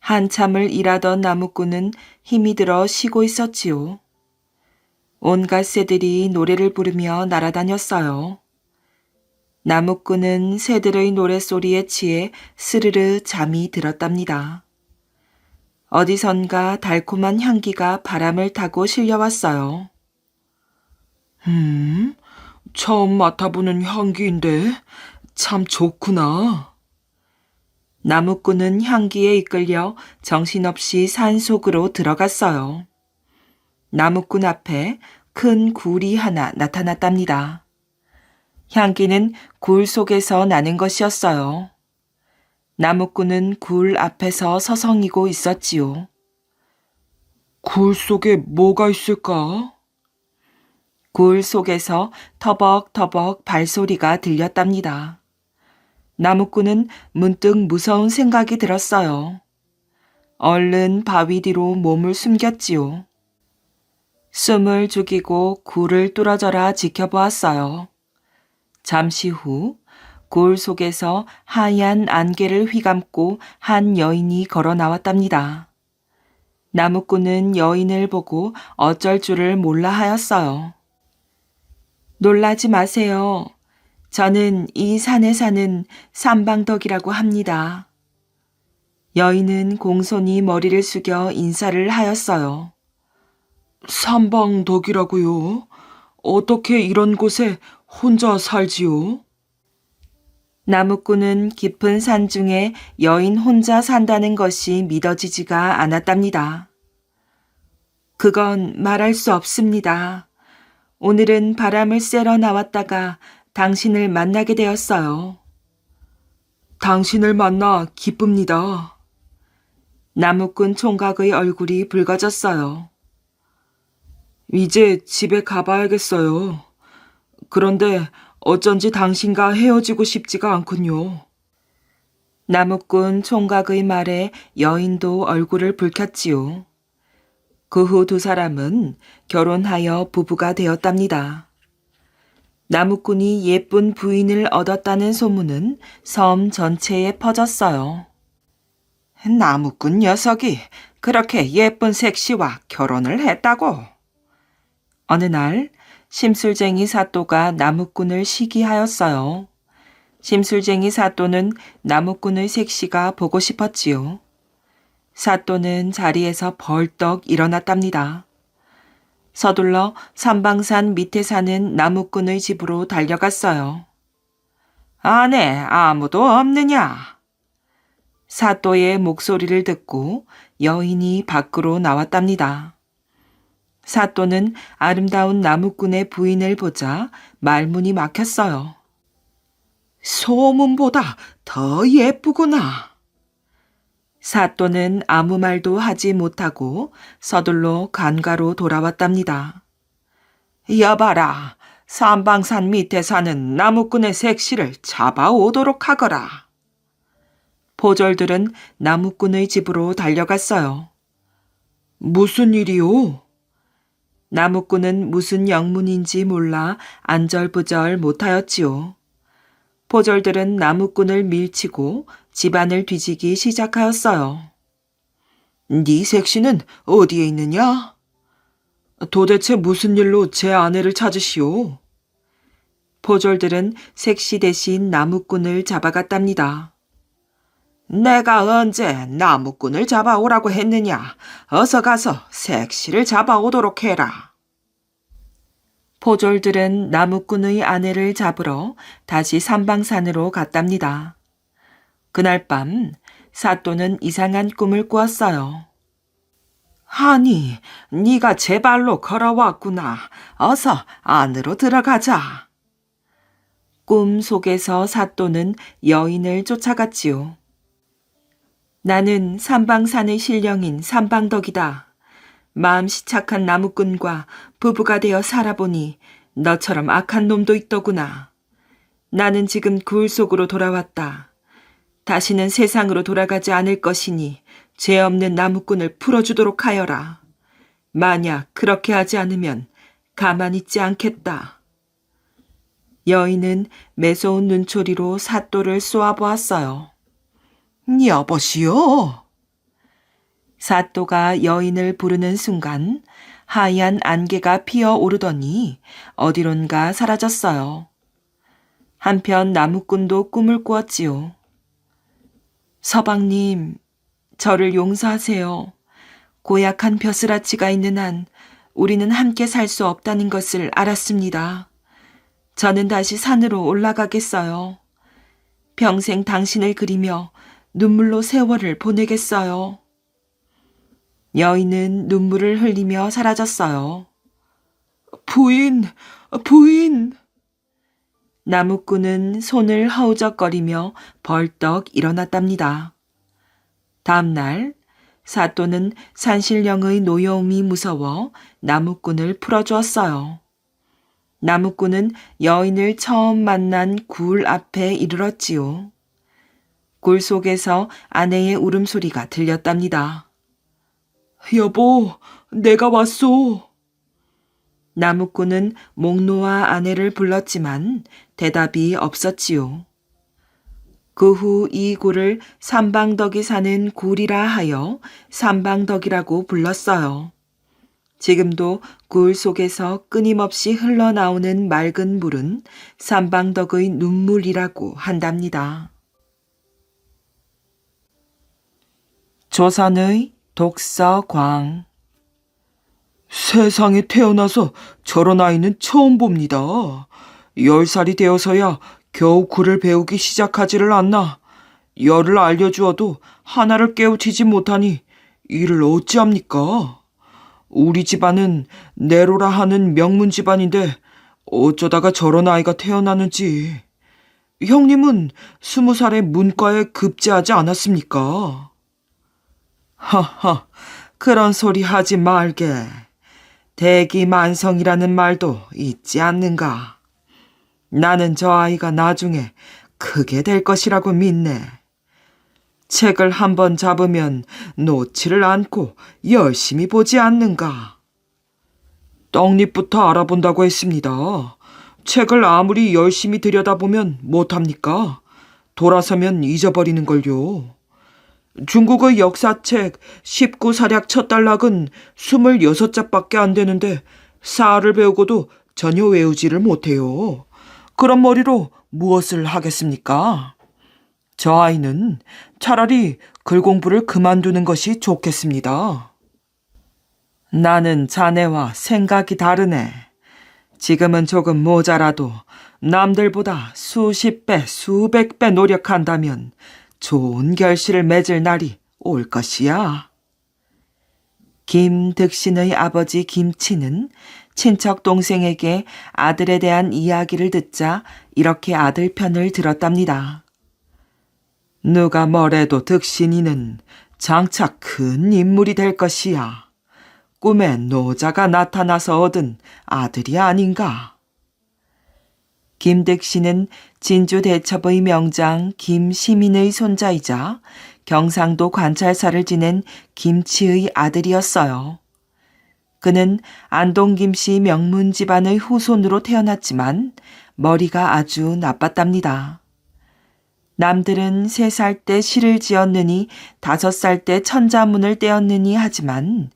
[SPEAKER 2] 한참을 일하던 나무꾼은 힘이 들어 쉬고 있었지요. 온갖 새들이 노래를 부르며 날아다녔어요. 나무꾼은 새들의 노랫소리에 취해 스르르 잠이 들었답니다. 어디선가 달콤한 향기가 바람을 타고 실려왔어요.
[SPEAKER 3] 처음 맡아보는 향기인데 참 좋구나.
[SPEAKER 2] 나무꾼은 향기에 이끌려 정신없이 산속으로 들어갔어요. 나무꾼 앞에 큰 굴이 하나 나타났답니다. 향기는 굴 속에서 나는 것이었어요. 나무꾼은 굴 앞에서 서성이고 있었지요.
[SPEAKER 3] 굴 속에 뭐가 있을까?
[SPEAKER 2] 굴 속에서 터벅터벅 발소리가 들렸답니다. 나무꾼은 문득 무서운 생각이 들었어요. 얼른 바위 뒤로 몸을 숨겼지요. 숨을 죽이고 굴을 뚫어져라 지켜보았어요. 잠시 후 굴 속에서 하얀 안개를 휘감고 한 여인이 걸어 나왔답니다. 나무꾼은 여인을 보고 어쩔 줄을 몰라 하였어요. 놀라지 마세요. 저는 이 산에 사는 삼방덕이라고 합니다. 여인은 공손히 머리를 숙여 인사를 하였어요.
[SPEAKER 3] 삼방덕이라고요? 어떻게 이런 곳에 혼자 살지요?
[SPEAKER 2] 나무꾼은 깊은 산 중에 여인 혼자 산다는 것이 믿어지지가 않았답니다. 그건 말할 수 없습니다. 오늘은 바람을 쐬러 나왔다가 당신을 만나게 되었어요.
[SPEAKER 3] 당신을 만나 기쁩니다.
[SPEAKER 2] 나무꾼 총각의 얼굴이 붉어졌어요.
[SPEAKER 3] 이제 집에 가봐야겠어요. 그런데 어쩐지 당신과 헤어지고 싶지가 않군요.
[SPEAKER 2] 나무꾼 총각의 말에 여인도 얼굴을 붉혔지요. 그 후 두 사람은 결혼하여 부부가 되었답니다. 나무꾼이 예쁜 부인을 얻었다는 소문은 섬 전체에 퍼졌어요.
[SPEAKER 3] 나무꾼 녀석이 그렇게 예쁜 색시와 결혼을 했다고?
[SPEAKER 2] 어느 날 심술쟁이 사또가 나무꾼을 시기하였어요. 심술쟁이 사또는 나무꾼의 색시가 보고 싶었지요. 사또는 자리에서 벌떡 일어났답니다.
[SPEAKER 1] 서둘러 삼방산 밑에 사는 나무꾼의 집으로 달려갔어요. 안에 아무도 없느냐? 사또의 목소리를 듣고 여인이 밖으로 나왔답니다. 사또는 아름다운 나무꾼의 부인을 보자 말문이 막혔어요. 소문보다 더 예쁘구나. 사또는 아무 말도 하지 못하고 서둘러 관가로 돌아왔답니다. 여봐라, 삼방산 밑에 사는 나무꾼의 색시를 잡아오도록 하거라. 보졸들은 나무꾼의 집으로 달려갔어요. 무슨 일이오? 나무꾼은 무슨 영문인지 몰라 안절부절 못하였지요. 보졸들은 나무꾼을 밀치고 집안을 뒤지기 시작하였어요. 네 색시는 어디에 있느냐? 도대체 무슨 일로 제 아내를 찾으시오? 보졸들은 색시 대신 나무꾼을 잡아갔답니다. 내가 언제 나무꾼을 잡아오라고 했느냐? 어서 가서 색시를 잡아오도록 해라. 보졸들은 나무꾼의 아내를 잡으러 다시 삼방산으로 갔답니다. 그날 밤 사또는 이상한 꿈을 꾸었어요. 아니, 네가 제 발로 걸어왔구나. 어서 안으로 들어가자. 꿈 속에서 사또는 여인을 쫓아갔지요. 나는 삼방산의 신령인 삼방덕이다. 마음씨 착한 나무꾼과 부부가 되어 살아보니 너처럼 악한 놈도 있더구나. 나는 지금 굴 속으로 돌아왔다. 다시는 세상으로 돌아가지 않을 것이니 죄 없는 나무꾼을 풀어주도록 하여라. 만약 그렇게 하지 않으면 가만히 있지 않겠다. 여인은 매서운 눈초리로 사또를 쏘아보았어요. 여보시오. 사또가 여인을 부르는 순간 하얀 안개가 피어오르더니 어디론가 사라졌어요. 한편 나무꾼도 꿈을 꾸었지요. 서방님, 저를 용서하세요. 고약한 벼슬아치가 있는 한 우리는 함께 살 수 없다는 것을 알았습니다. 저는 다시 산으로 올라가겠어요. 평생 당신을 그리며 눈물로 세월을 보내겠어요. 여인은 눈물을 흘리며 사라졌어요. 부인, 부인! 나무꾼은 손을 허우적거리며 벌떡 일어났답니다. 다음날 사또는 산신령의 노여움이 무서워 나무꾼을 풀어주었어요. 나무꾼은 여인을 처음 만난 굴 앞에 이르렀지요. 굴 속에서 아내의 울음소리가 들렸답니다. 여보, 내가 왔소. 나무꾼은 목 놓아 아내를 불렀지만 대답이 없었지요. 그 후 이 굴을 삼방덕이 사는 굴이라 하여 삼방덕이라고 불렀어요. 지금도 굴 속에서 끊임없이 흘러나오는 맑은 물은 삼방덕의 눈물이라고 한답니다. 조선의 독서광. 세상에 태어나서 저런 아이는 처음 봅니다. 10살이 되어서야 겨우 글을 배우기 시작하지를 않나. 열을 알려주어도 하나를 깨우치지 못하니 이를 어찌합니까? 우리 집안은 네로라 하는 명문 집안인데 어쩌다가 저런 아이가 태어나는지. 형님은 20살에 문과에 급제하지 않았습니까? 하하, 그런 소리 하지 말게. 대기만성이라는 말도 있지 않는가. 나는 저 아이가 나중에 크게 될 것이라고 믿네. 책을 한번 잡으면 놓지를 않고 열심히 보지 않는가. 떡잎부터 알아본다고 했습니다. 책을 아무리 열심히 들여다보면 못합니까? 돌아서면 잊어버리는 걸요. 중국의 역사책 19사략 첫 단락은 26자밖에 안 되는데 사를 배우고도 전혀 외우지를 못해요. 그런 머리로 무엇을 하겠습니까? 저 아이는 차라리 글 공부를 그만두는 것이 좋겠습니다. 나는 자네와 생각이 다르네. 지금은 조금 모자라도 남들보다 수십 배, 수백 배 노력한다면 좋은 결실을 맺을 날이 올 것이야. 김득신의 아버지 김치는 친척 동생에게 아들에 대한 이야기를 듣자 이렇게 아들 편을 들었답니다. 누가 뭐래도 득신이는 장차 큰 인물이 될 것이야. 꿈에 노자가 나타나서 얻은 아들이 아닌가. 김득신은 진주 대첩의 명장 김시민의 손자이자 경상도 관찰사를 지낸 김치의 아들이었어요. 그는 안동김씨 명문 집안의 후손으로 태어났지만 머리가 아주 나빴답니다. 남들은 3살 때 시를 지었느니 5살 때 천자문을 떼었느니 하지만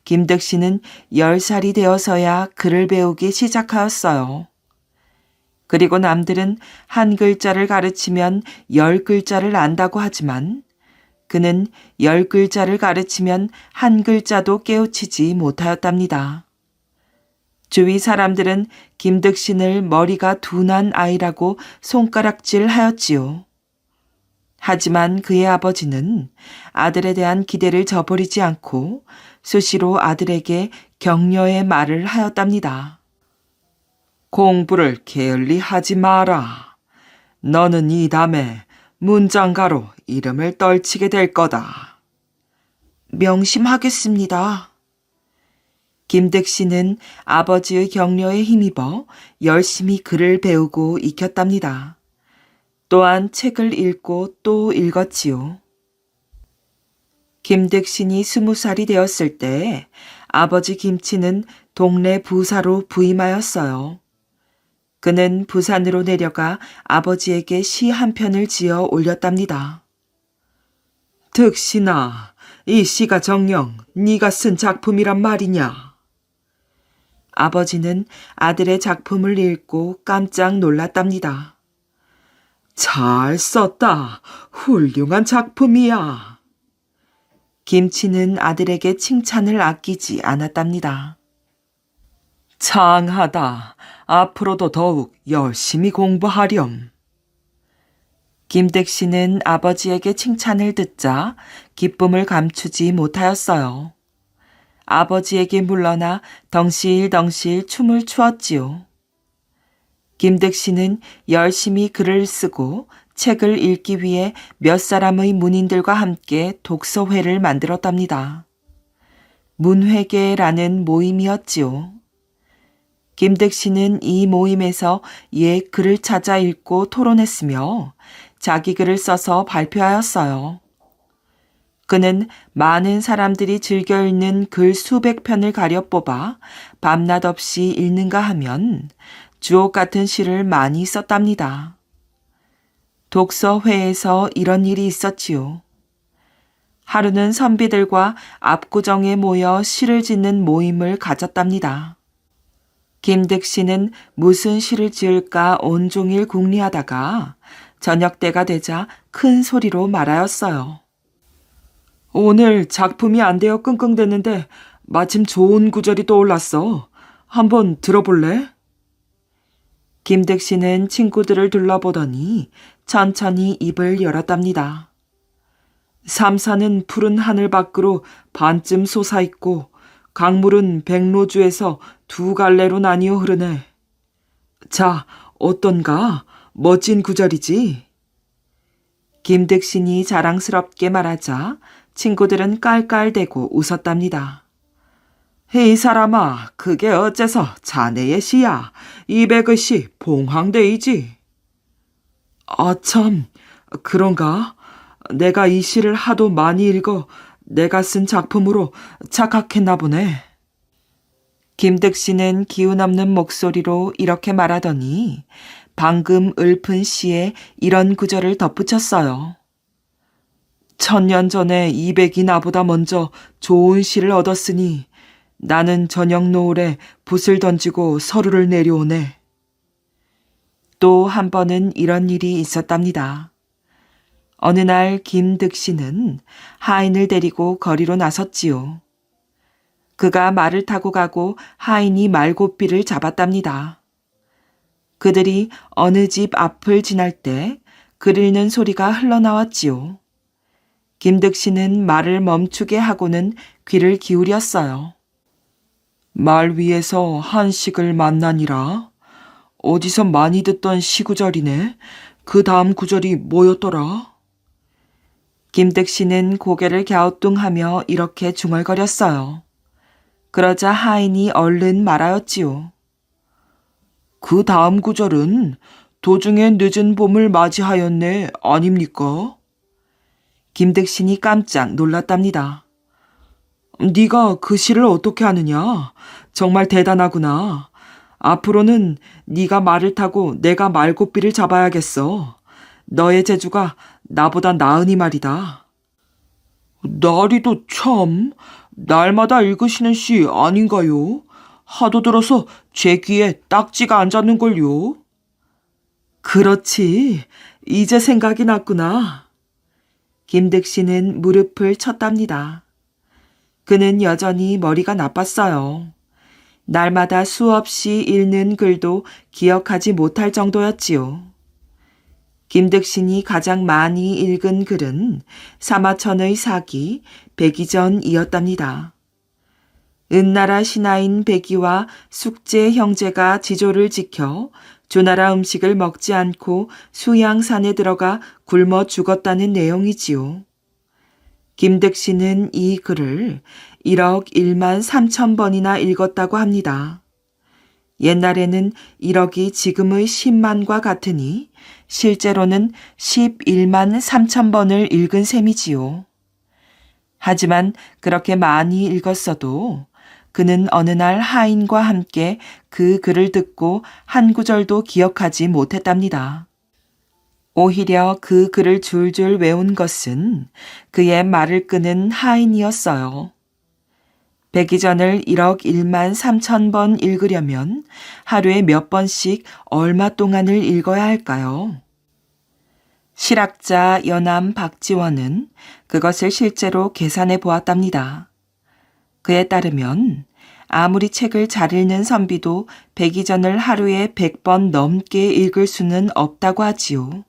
[SPEAKER 1] 김득신은 10살이 되어서야 글을 배우기 시작하였어요. 그리고 남들은 한 글자를 가르치면 10글자를 안다고 하지만 그는 10글자를 가르치면 한 글자도 깨우치지 못하였답니다. 주위 사람들은 김득신을 머리가 둔한 아이라고 손가락질 하였지요. 하지만 그의 아버지는 아들에 대한 기대를 저버리지 않고 수시로 아들에게 격려의 말을 하였답니다. 공부를 게을리 하지 마라. 너는 이 담에 문장가로 이름을 떨치게 될 거다. 명심하겠습니다. 김득신은 아버지의 격려에 힘입어 열심히 글을 배우고 익혔답니다. 또한 책을 읽고 또 읽었지요. 김득신이 20살이 되었을 때 아버지 김치는 동네 부사로 부임하였어요. 그는 부산으로 내려가 아버지에게 시 한 편을 지어 올렸답니다. 득신아, 이 시가 정녕 네가 쓴 작품이란 말이냐? 아버지는 아들의 작품을 읽고 깜짝 놀랐답니다. 잘 썼다. 훌륭한 작품이야. 김치는 아들에게 칭찬을 아끼지 않았답니다. 장하다. 앞으로도 더욱 열심히 공부하렴. 김득신은 아버지에게 칭찬을 듣자 기쁨을 감추지 못하였어요. 아버지에게 물러나 덩실덩실 춤을 추었지요. 김득신은 열심히 글을 쓰고 책을 읽기 위해 몇 사람의 문인들과 함께 독서회를 만들었답니다. 문회계라는 모임이었지요. 김득신은 이 모임에서 옛 글을 찾아 읽고 토론했으며 자기 글을 써서 발표하였어요. 그는 많은 사람들이 즐겨 읽는 글 수백 편을 가려 뽑아 밤낮 없이 읽는가 하면 주옥 같은 시를 많이 썼답니다. 독서회에서 이런 일이 있었지요. 하루는 선비들과 압구정에 모여 시를 짓는 모임을 가졌답니다. 김득신은 무슨 시를 지을까 온종일 궁리하다가 저녁 때가 되자 큰 소리로 말하였어요. 오늘 작품이 안 되어 끙끙대는데 마침 좋은 구절이 떠올랐어. 한번 들어볼래? 김득신은 친구들을 둘러보더니 천천히 입을 열었답니다. 삼산은 푸른 하늘 밖으로 반쯤 솟아있고 강물은 백로주에서 2갈래로 나뉘어 흐르네. 자, 어떤가? 멋진 구절이지? 김득신이 자랑스럽게 말하자 친구들은 깔깔대고 웃었답니다. 이 사람아, 그게 어째서 자네의 시야. 200의 시 봉황대이지. 아 참, 그런가? 내가 이 시를 하도 많이 읽어 내가 쓴 작품으로 착각했나 보네. 김득신은 기운 없는 목소리로 이렇게 말하더니 방금 읊은 시에 이런 구절을 덧붙였어요. 1000년 전에 200이 나보다 먼저 좋은 시를 얻었으니 나는 저녁 노을에 붓을 던지고 서루를 내려오네. 또 한 번은 이런 일이 있었답니다. 어느 날 김득신은 하인을 데리고 거리로 나섰지요. 그가 말을 타고 가고 하인이 말고삐를 잡았답니다. 그들이 어느 집 앞을 지날 때 글 읽는 소리가 흘러나왔지요. 김득신은 말을 멈추게 하고는 귀를 기울였어요. 말 위에서 한식을 만나니라. 어디서 많이 듣던 시구절이네. 그 다음 구절이 뭐였더라? 김득신은 고개를 갸우뚱하며 이렇게 중얼거렸어요. 그러자 하인이 얼른 말하였지요. 그 다음 구절은 도중에 늦은 봄을 맞이하였네 아닙니까? 김득신이 깜짝 놀랐답니다. 네가 그 시를 어떻게 아느냐? 정말 대단하구나. 앞으로는 네가 말을 타고 내가 말고삐를 잡아야겠어. 너의 재주가 나보다 나으니 말이다. 나리도 참, 날마다 읽으시는 시 아닌가요? 하도 들어서 제 귀에 딱지가 앉았는걸요. 그렇지. 이제 생각이 났구나. 김득신은 무릎을 쳤답니다. 그는 여전히 머리가 나빴어요. 날마다 수없이 읽는 글도 기억하지 못할 정도였지요. 김득신이 가장 많이 읽은 글은 사마천의 사기, 백이전이었답니다. 은나라 신하인 백이와 숙제 형제가 지조를 지켜 조나라 음식을 먹지 않고 수양산에 들어가 굶어 죽었다는 내용이지요. 김득신은 이 글을 1억 1만 3천 번이나 읽었다고 합니다. 옛날에는 1억이 지금의 10만과 같으니 실제로는 11만 3천 번을 읽은 셈이지요. 하지만 그렇게 많이 읽었어도 그는 어느 날 하인과 함께 그 글을 듣고 한 구절도 기억하지 못했답니다. 오히려 그 글을 줄줄 외운 것은 그의 말을 끄는 하인이었어요. 백이전을 1억 1만 3천 번 읽으려면 하루에 몇 번씩 얼마 동안을 읽어야 할까요? 실학자 여남 박지원은 그것을 실제로 계산해 보았답니다. 그에 따르면 아무리 책을 잘 읽는 선비도 백이전을 하루에 100번 넘게 읽을 수는 없다고 하지요.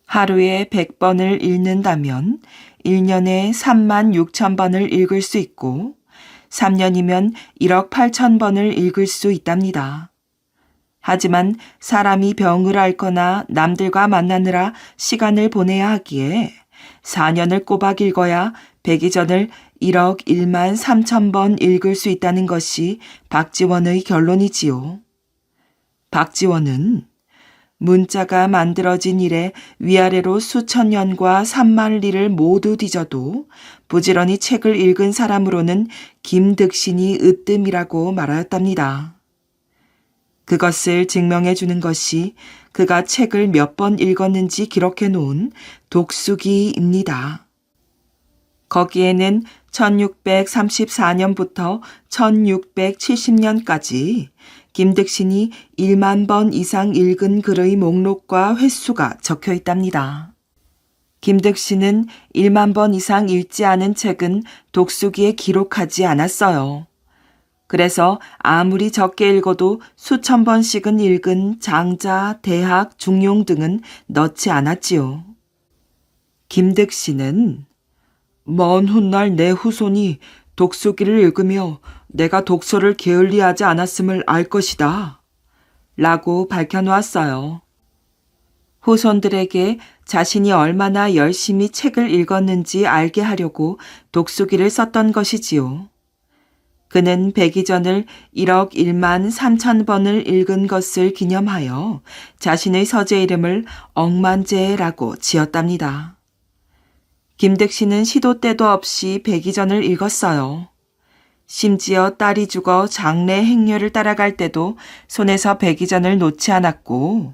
[SPEAKER 1] 하루에 100번을 읽는다면 1년에 3만 6천 번을 읽을 수 있고 3년이면 1억 8천 번을 읽을 수 있답니다. 하지만 사람이 병을 앓거나 남들과 만나느라 시간을 보내야 하기에 4년을 꼬박 읽어야 백이전을 1억 1만 3천 번 읽을 수 있다는 것이 박지원의 결론이지요. 박지원은 문자가 만들어진 이래 위아래로 수천 년과 3만 리를 모두 뒤져도 부지런히 책을 읽은 사람으로는 김득신이 으뜸이라고 말하였답니다. 그것을 증명해 주는 것이 그가 책을 몇 번 읽었는지 기록해 놓은 독수기입니다. 거기에는 1634년부터 1670년까지 김득신이 1만 번 이상 읽은 글의 목록과 횟수가 적혀 있답니다. 김득신은 1만 번 이상 읽지 않은 책은 독수기에 기록하지 않았어요. 그래서 아무리 적게 읽어도 수천 번씩은 읽은 장자, 대학, 중용 등은 넣지 않았지요. 김득신은 먼 훗날 내 후손이 독수기를 읽으며 내가 독서를 게을리하지 않았음을 알 것이다 라고 밝혀놓았어요. 후손들에게 자신이 얼마나 열심히 책을 읽었는지 알게 하려고 독수기를 썼던 것이지요. 그는 백이전을 1억 1만 3천 번을 읽은 것을 기념하여 자신의 서재 이름을 억만제라고 지었답니다. 김득신은 시도 때도 없이 백이전을 읽었어요. 심지어 딸이 죽어 장례 행렬을 따라갈 때도 손에서 백이전을 놓지 않았고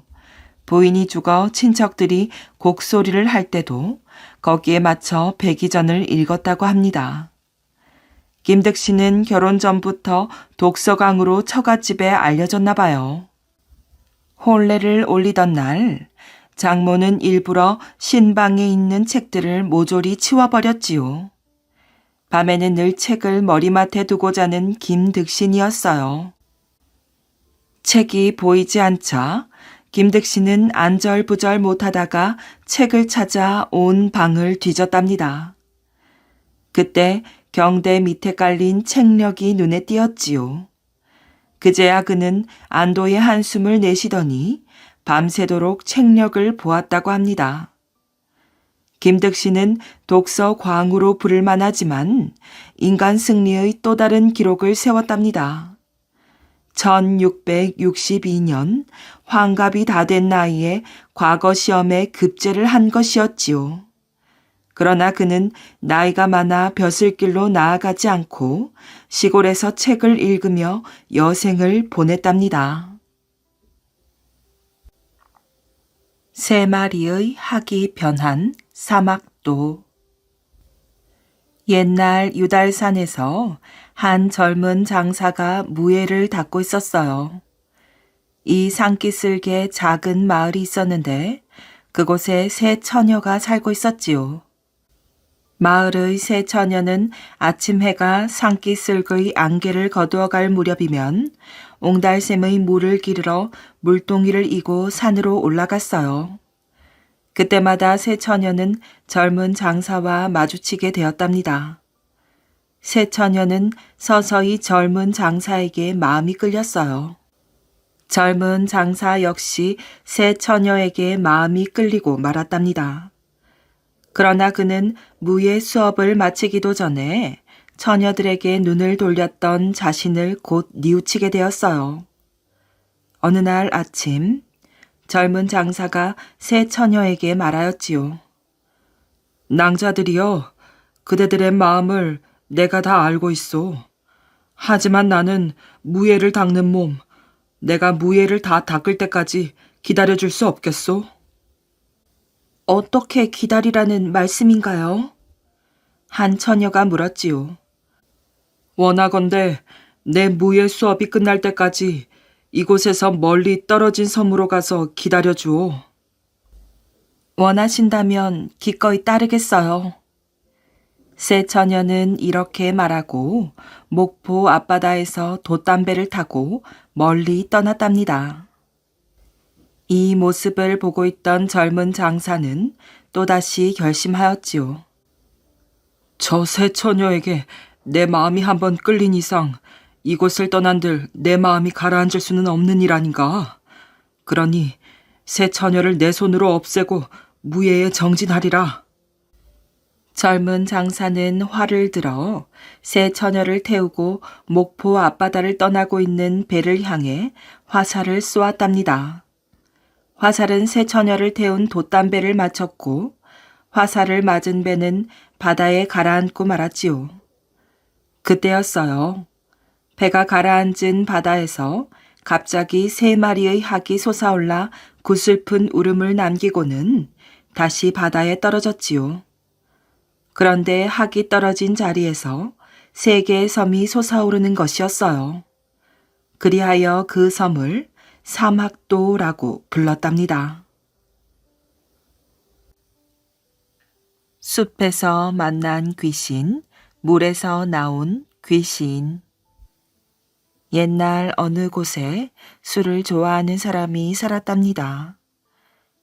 [SPEAKER 1] 부인이 죽어 친척들이 곡소리를 할 때도 거기에 맞춰 백이전을 읽었다고 합니다. 김득신은 결혼 전부터 독서광으로 처갓집에 알려졌나 봐요. 혼례를 올리던 날 장모는 일부러 신방에 있는 책들을 모조리 치워버렸지요.
[SPEAKER 2] 밤에는 늘 책을 머리맡에 두고 자는 김득신이었어요. 책이 보이지 않자 김득신은 안절부절 못하다가 책을 찾아 온 방을 뒤졌답니다. 그때 경대 밑에 깔린 책력이 눈에 띄었지요. 그제야 그는 안도의 한숨을 내쉬더니 밤새도록 책력을 보았다고 합니다. 김득신은 독서 광으로 부를 만하지만 인간 승리의 또 다른 기록을 세웠답니다. 1662년 환갑이 다 된 나이에 과거 시험에 급제를 한 것이었지요. 그러나 그는 나이가 많아 벼슬길로 나아가지 않고 시골에서 책을 읽으며 여생을 보냈답니다. 세 마리의 학이 변한 사막도. 옛날 유달산에서 한 젊은 장사가 무예를 닦고 있었어요. 이 산기슭에 작은 마을이 있었는데 그곳에 세 처녀가 살고 있었지요. 마을의 세 처녀는 아침 해가 산기슭의 안개를 거두어갈 무렵이면 옹달샘의 물을 기르러 물동이를 이고 산으로 올라갔어요. 그때마다 세 처녀는 젊은 장사와 마주치게 되었답니다. 세 처녀는 서서히 젊은 장사에게 마음이 끌렸어요. 젊은 장사 역시 세 처녀에게 마음이 끌리고 말았답니다. 그러나 그는 무예 수업을 마치기도 전에 처녀들에게 눈을 돌렸던 자신을 곧 뉘우치게 되었어요. 어느 날 아침 젊은 장사가 세 처녀에게 말하였지요. 낭자들이여, 그대들의 마음을 내가 다 알고 있소. 하지만 나는 무예를 닦는 몸, 내가 무예를 다 닦을 때까지 기다려줄 수 없겠소? 어떻게 기다리라는 말씀인가요? 한 처녀가 물었지요. 원하건대 내 무예 수업이 끝날 때까지 이곳에서 멀리 떨어진 섬으로 가서 기다려주오. 원하신다면 기꺼이 따르겠어요. 세 처녀는 이렇게 말하고 목포 앞바다에서 돛담배를 타고 멀리 떠났답니다. 이 모습을 보고 있던 젊은 장사는 또다시 결심하였지요. 저 세 처녀에게 내 마음이 한번 끌린 이상 이곳을 떠난들 내 마음이 가라앉을 수는 없는 일 아닌가. 그러니 세 처녀를 내 손으로 없애고 무예에 정진하리라. 젊은 장사는 활을 들어 세 처녀를 태우고 목포 앞바다를 떠나고 있는 배를 향해 화살을 쏘았답니다. 화살은 세 처녀를 태운 돛담배를 맞췄고 화살을 맞은 배는 바다에 가라앉고 말았지요. 그때였어요. 배가 가라앉은 바다에서 갑자기 세 마리의 학이 솟아올라 구슬픈 울음을 남기고는 다시 바다에 떨어졌지요. 그런데 학이 떨어진 자리에서 세 개의 섬이 솟아오르는 것이었어요. 그리하여 그 섬을 사막도라고 불렀답니다. 숲에서 만난 귀신, 물에서 나온 귀신. 옛날 어느 곳에 술을 좋아하는 사람이 살았답니다.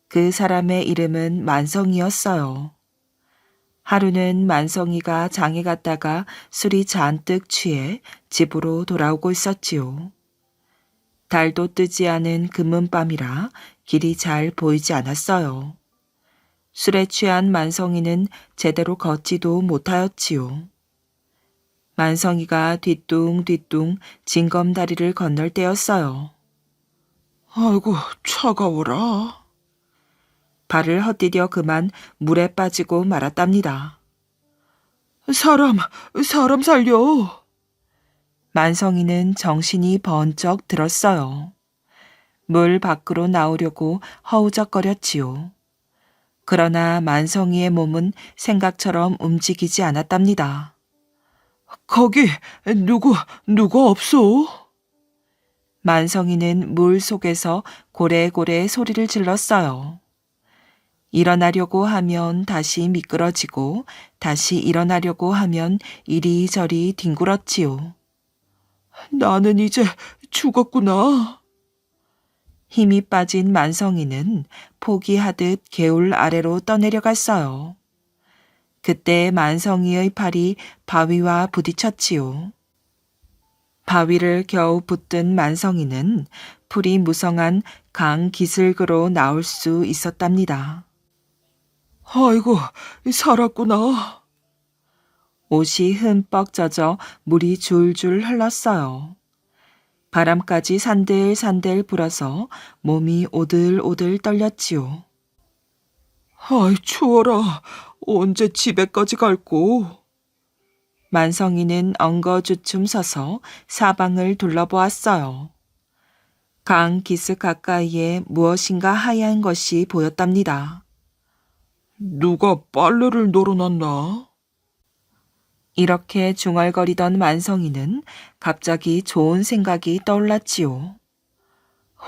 [SPEAKER 2] 그 사람의 이름은 만성이었어요. 하루는 만성이가 장에 갔다가 술이 잔뜩 취해 집으로 돌아오고 있었지요. 달도 뜨지 않은 금은밤이라 길이 잘 보이지 않았어요. 술에 취한 만성이는 제대로 걷지도 못하였지요. 만성이가 뒤뚱뒤뚱 징검다리를 건널 때였어요.
[SPEAKER 3] 아이고, 차가워라.
[SPEAKER 2] 발을 헛디뎌 그만 물에 빠지고 말았답니다.
[SPEAKER 3] 사람 살려.
[SPEAKER 2] 만성이는 정신이 번쩍 들었어요. 물 밖으로 나오려고 허우적거렸지요. 그러나 만성이의 몸은 생각처럼 움직이지 않았답니다.
[SPEAKER 3] 거기 누구 없소?
[SPEAKER 2] 만성이는 물 속에서 고래고래 소리를 질렀어요. 일어나려고 하면 다시 미끄러지고 다시 일어나려고 하면 이리저리 뒹굴었지요.
[SPEAKER 1] 나는 이제 죽었구나.
[SPEAKER 2] 힘이 빠진 만성이는 포기하듯 개울 아래로 떠내려갔어요. 그때 만성이의 팔이 바위와 부딪혔지요. 바위를 겨우 붙든 만성이는 풀이 무성한 강 기슭으로 나올 수 있었답니다.
[SPEAKER 1] 아이고, 살았구나.
[SPEAKER 2] 옷이 흠뻑 젖어 물이 줄줄 흘렀어요. 바람까지 산들산들 불어서 몸이 오들오들 떨렸지요.
[SPEAKER 1] 아이, 추워라. 언제 집에까지 갈꼬?
[SPEAKER 2] 만성이는 엉거주춤 서서 사방을 둘러보았어요. 강 기슭 가까이에 무엇인가 하얀 것이 보였답니다.
[SPEAKER 1] 누가 빨래를 널어놨나?
[SPEAKER 2] 이렇게 중얼거리던 만성이는 갑자기 좋은 생각이 떠올랐지요.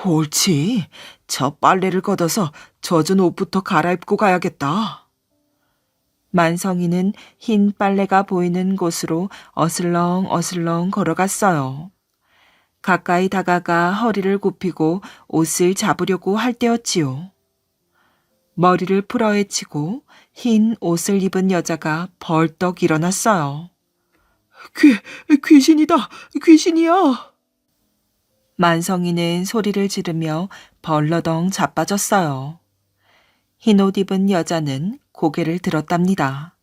[SPEAKER 1] 옳지. 저 빨래를 걷어서 젖은 옷부터 갈아입고 가야겠다.
[SPEAKER 2] 만성이는 흰 빨래가 보이는 곳으로 어슬렁어슬렁 걸어갔어요. 가까이 다가가 허리를 굽히고 옷을 잡으려고 할 때였지요. 머리를 풀어헤치고 흰 옷을 입은 여자가 벌떡 일어났어요.
[SPEAKER 1] 귀신이다. 귀신이야.
[SPEAKER 2] 만성이는 소리를 지르며 벌러덩 자빠졌어요. 흰옷 입은 여자는 고개를 들었답니다.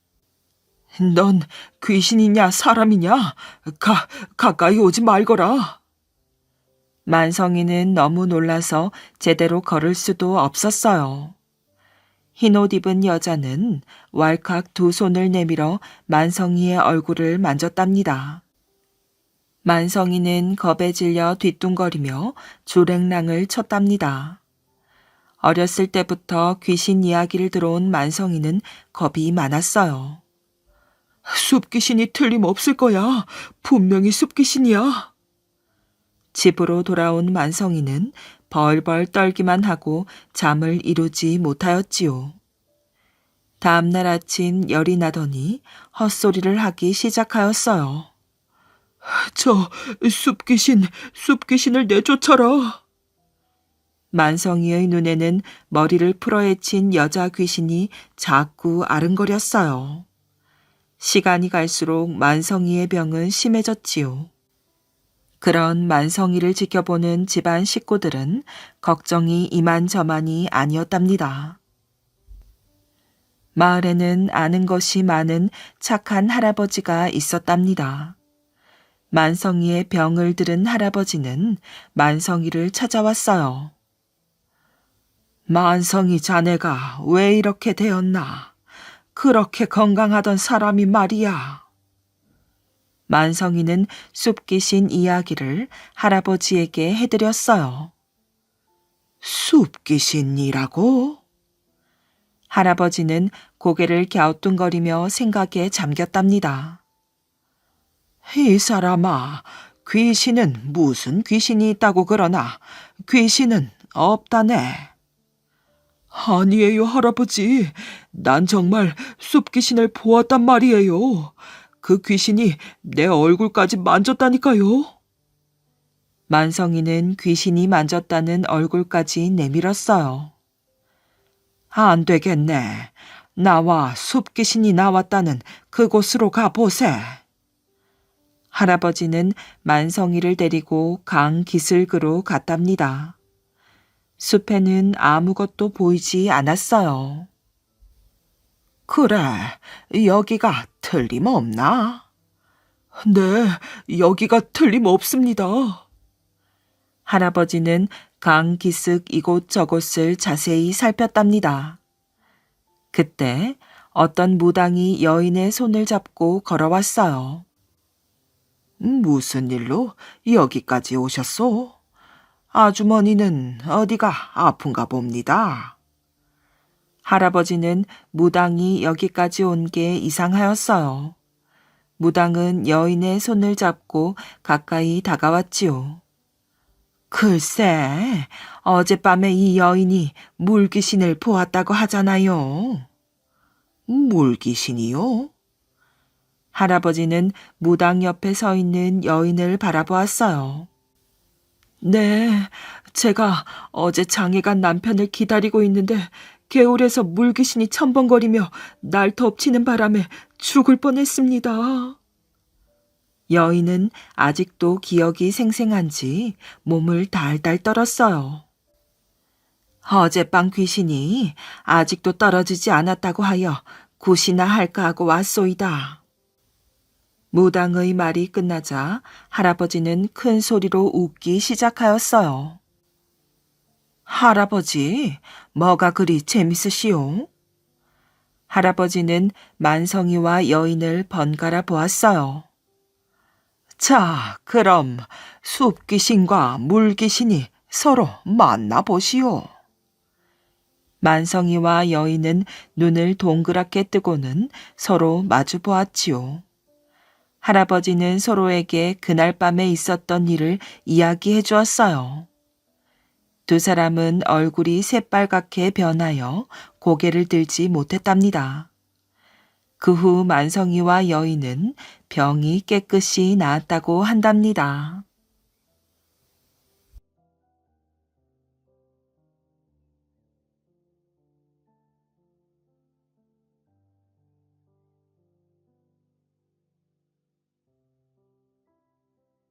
[SPEAKER 1] 넌 귀신이냐 사람이냐? 가까이 오지 말거라.
[SPEAKER 2] 만성이는 너무 놀라서 제대로 걸을 수도 없었어요. 흰옷 입은 여자는 왈칵 두 손을 내밀어 만성이의 얼굴을 만졌답니다. 만성이는 겁에 질려 뒤뚱거리며 조랭랑을 쳤답니다. 어렸을 때부터 귀신 이야기를 들어온 만성이는 겁이 많았어요.
[SPEAKER 1] 숲귀신이 틀림없을 거야. 분명히 숲귀신이야.
[SPEAKER 2] 집으로 돌아온 만성이는 벌벌 떨기만 하고 잠을 이루지 못하였지요. 다음 날 아침 열이 나더니 헛소리를 하기 시작하였어요.
[SPEAKER 1] 저 숲귀신을 내쫓아라.
[SPEAKER 2] 만성이의 눈에는 머리를 풀어헤친 여자 귀신이 자꾸 아른거렸어요. 시간이 갈수록 만성이의 병은 심해졌지요. 그런 만성이를 지켜보는 집안 식구들은 걱정이 이만저만이 아니었답니다. 마을에는 아는 것이 많은 착한 할아버지가 있었답니다. 만성이의 병을 들은 할아버지는 만성이를 찾아왔어요.
[SPEAKER 1] 만성이 자네가 왜 이렇게 되었나? 그렇게 건강하던 사람이 말이야.
[SPEAKER 2] 만성이는 숲귀신 이야기를 할아버지에게 해드렸어요.
[SPEAKER 1] 숲귀신이라고?
[SPEAKER 2] 할아버지는 고개를 갸우뚱거리며 생각에 잠겼답니다.
[SPEAKER 1] 이 사람아, 귀신은 무슨 귀신이 있다고 그러나 귀신은 없다네. 아니에요, 할아버지. 난 정말 숲귀신을 보았단 말이에요. 그 귀신이 내 얼굴까지 만졌다니까요.
[SPEAKER 2] 만성이는 귀신이 만졌다는 얼굴까지 내밀었어요.
[SPEAKER 1] 안 되겠네. 나와 숲귀신이 나왔다는 그곳으로 가보세.
[SPEAKER 2] 할아버지는 만성이를 데리고 강 기슭으로 갔답니다. 숲에는 아무것도 보이지 않았어요.
[SPEAKER 1] 그래, 여기가 틀림없나? 네, 여기가 틀림없습니다.
[SPEAKER 2] 할아버지는 강 기슭 이곳저곳을 자세히 살폈답니다. 그때 어떤 무당이 여인의 손을 잡고 걸어왔어요.
[SPEAKER 1] 무슨 일로 여기까지 오셨소? 아주머니는 어디가 아픈가 봅니다.
[SPEAKER 2] 할아버지는 무당이 여기까지 온 게 이상하였어요. 무당은 여인의 손을 잡고 가까이 다가왔지요.
[SPEAKER 3] 글쎄, 어젯밤에 이 여인이 물귀신을 보았다고 하잖아요. 물귀신이요?
[SPEAKER 2] 할아버지는 무당 옆에 서 있는 여인을 바라보았어요.
[SPEAKER 3] 네, 제가 어제 장에 간 남편을 기다리고 있는데 개울에서 물귀신이 첨벙거리며 날 덮치는 바람에 죽을 뻔했습니다.
[SPEAKER 2] 여인은 아직도 기억이 생생한지 몸을 달달 떨었어요. 어젯밤 귀신이 아직도 떨어지지 않았다고 하여 굿이나 할까 하고 왔소이다. 무당의 말이 끝나자 할아버지는 큰 소리로 웃기 시작하였어요. 할아버지, 뭐가 그리 재밌으시오? 할아버지는 만성이와 여인을 번갈아 보았어요.
[SPEAKER 3] 자, 그럼 숲귀신과 물귀신이 서로 만나보시오.
[SPEAKER 2] 만성이와 여인은 눈을 동그랗게 뜨고는 서로 마주 보았지요. 할아버지는 서로에게 그날 밤에 있었던 일을 이야기해 주었어요. 두 사람은 얼굴이 새빨갛게 변하여 고개를 들지 못했답니다. 그 후 만성이와 여인은 병이 깨끗이 나았다고 한답니다.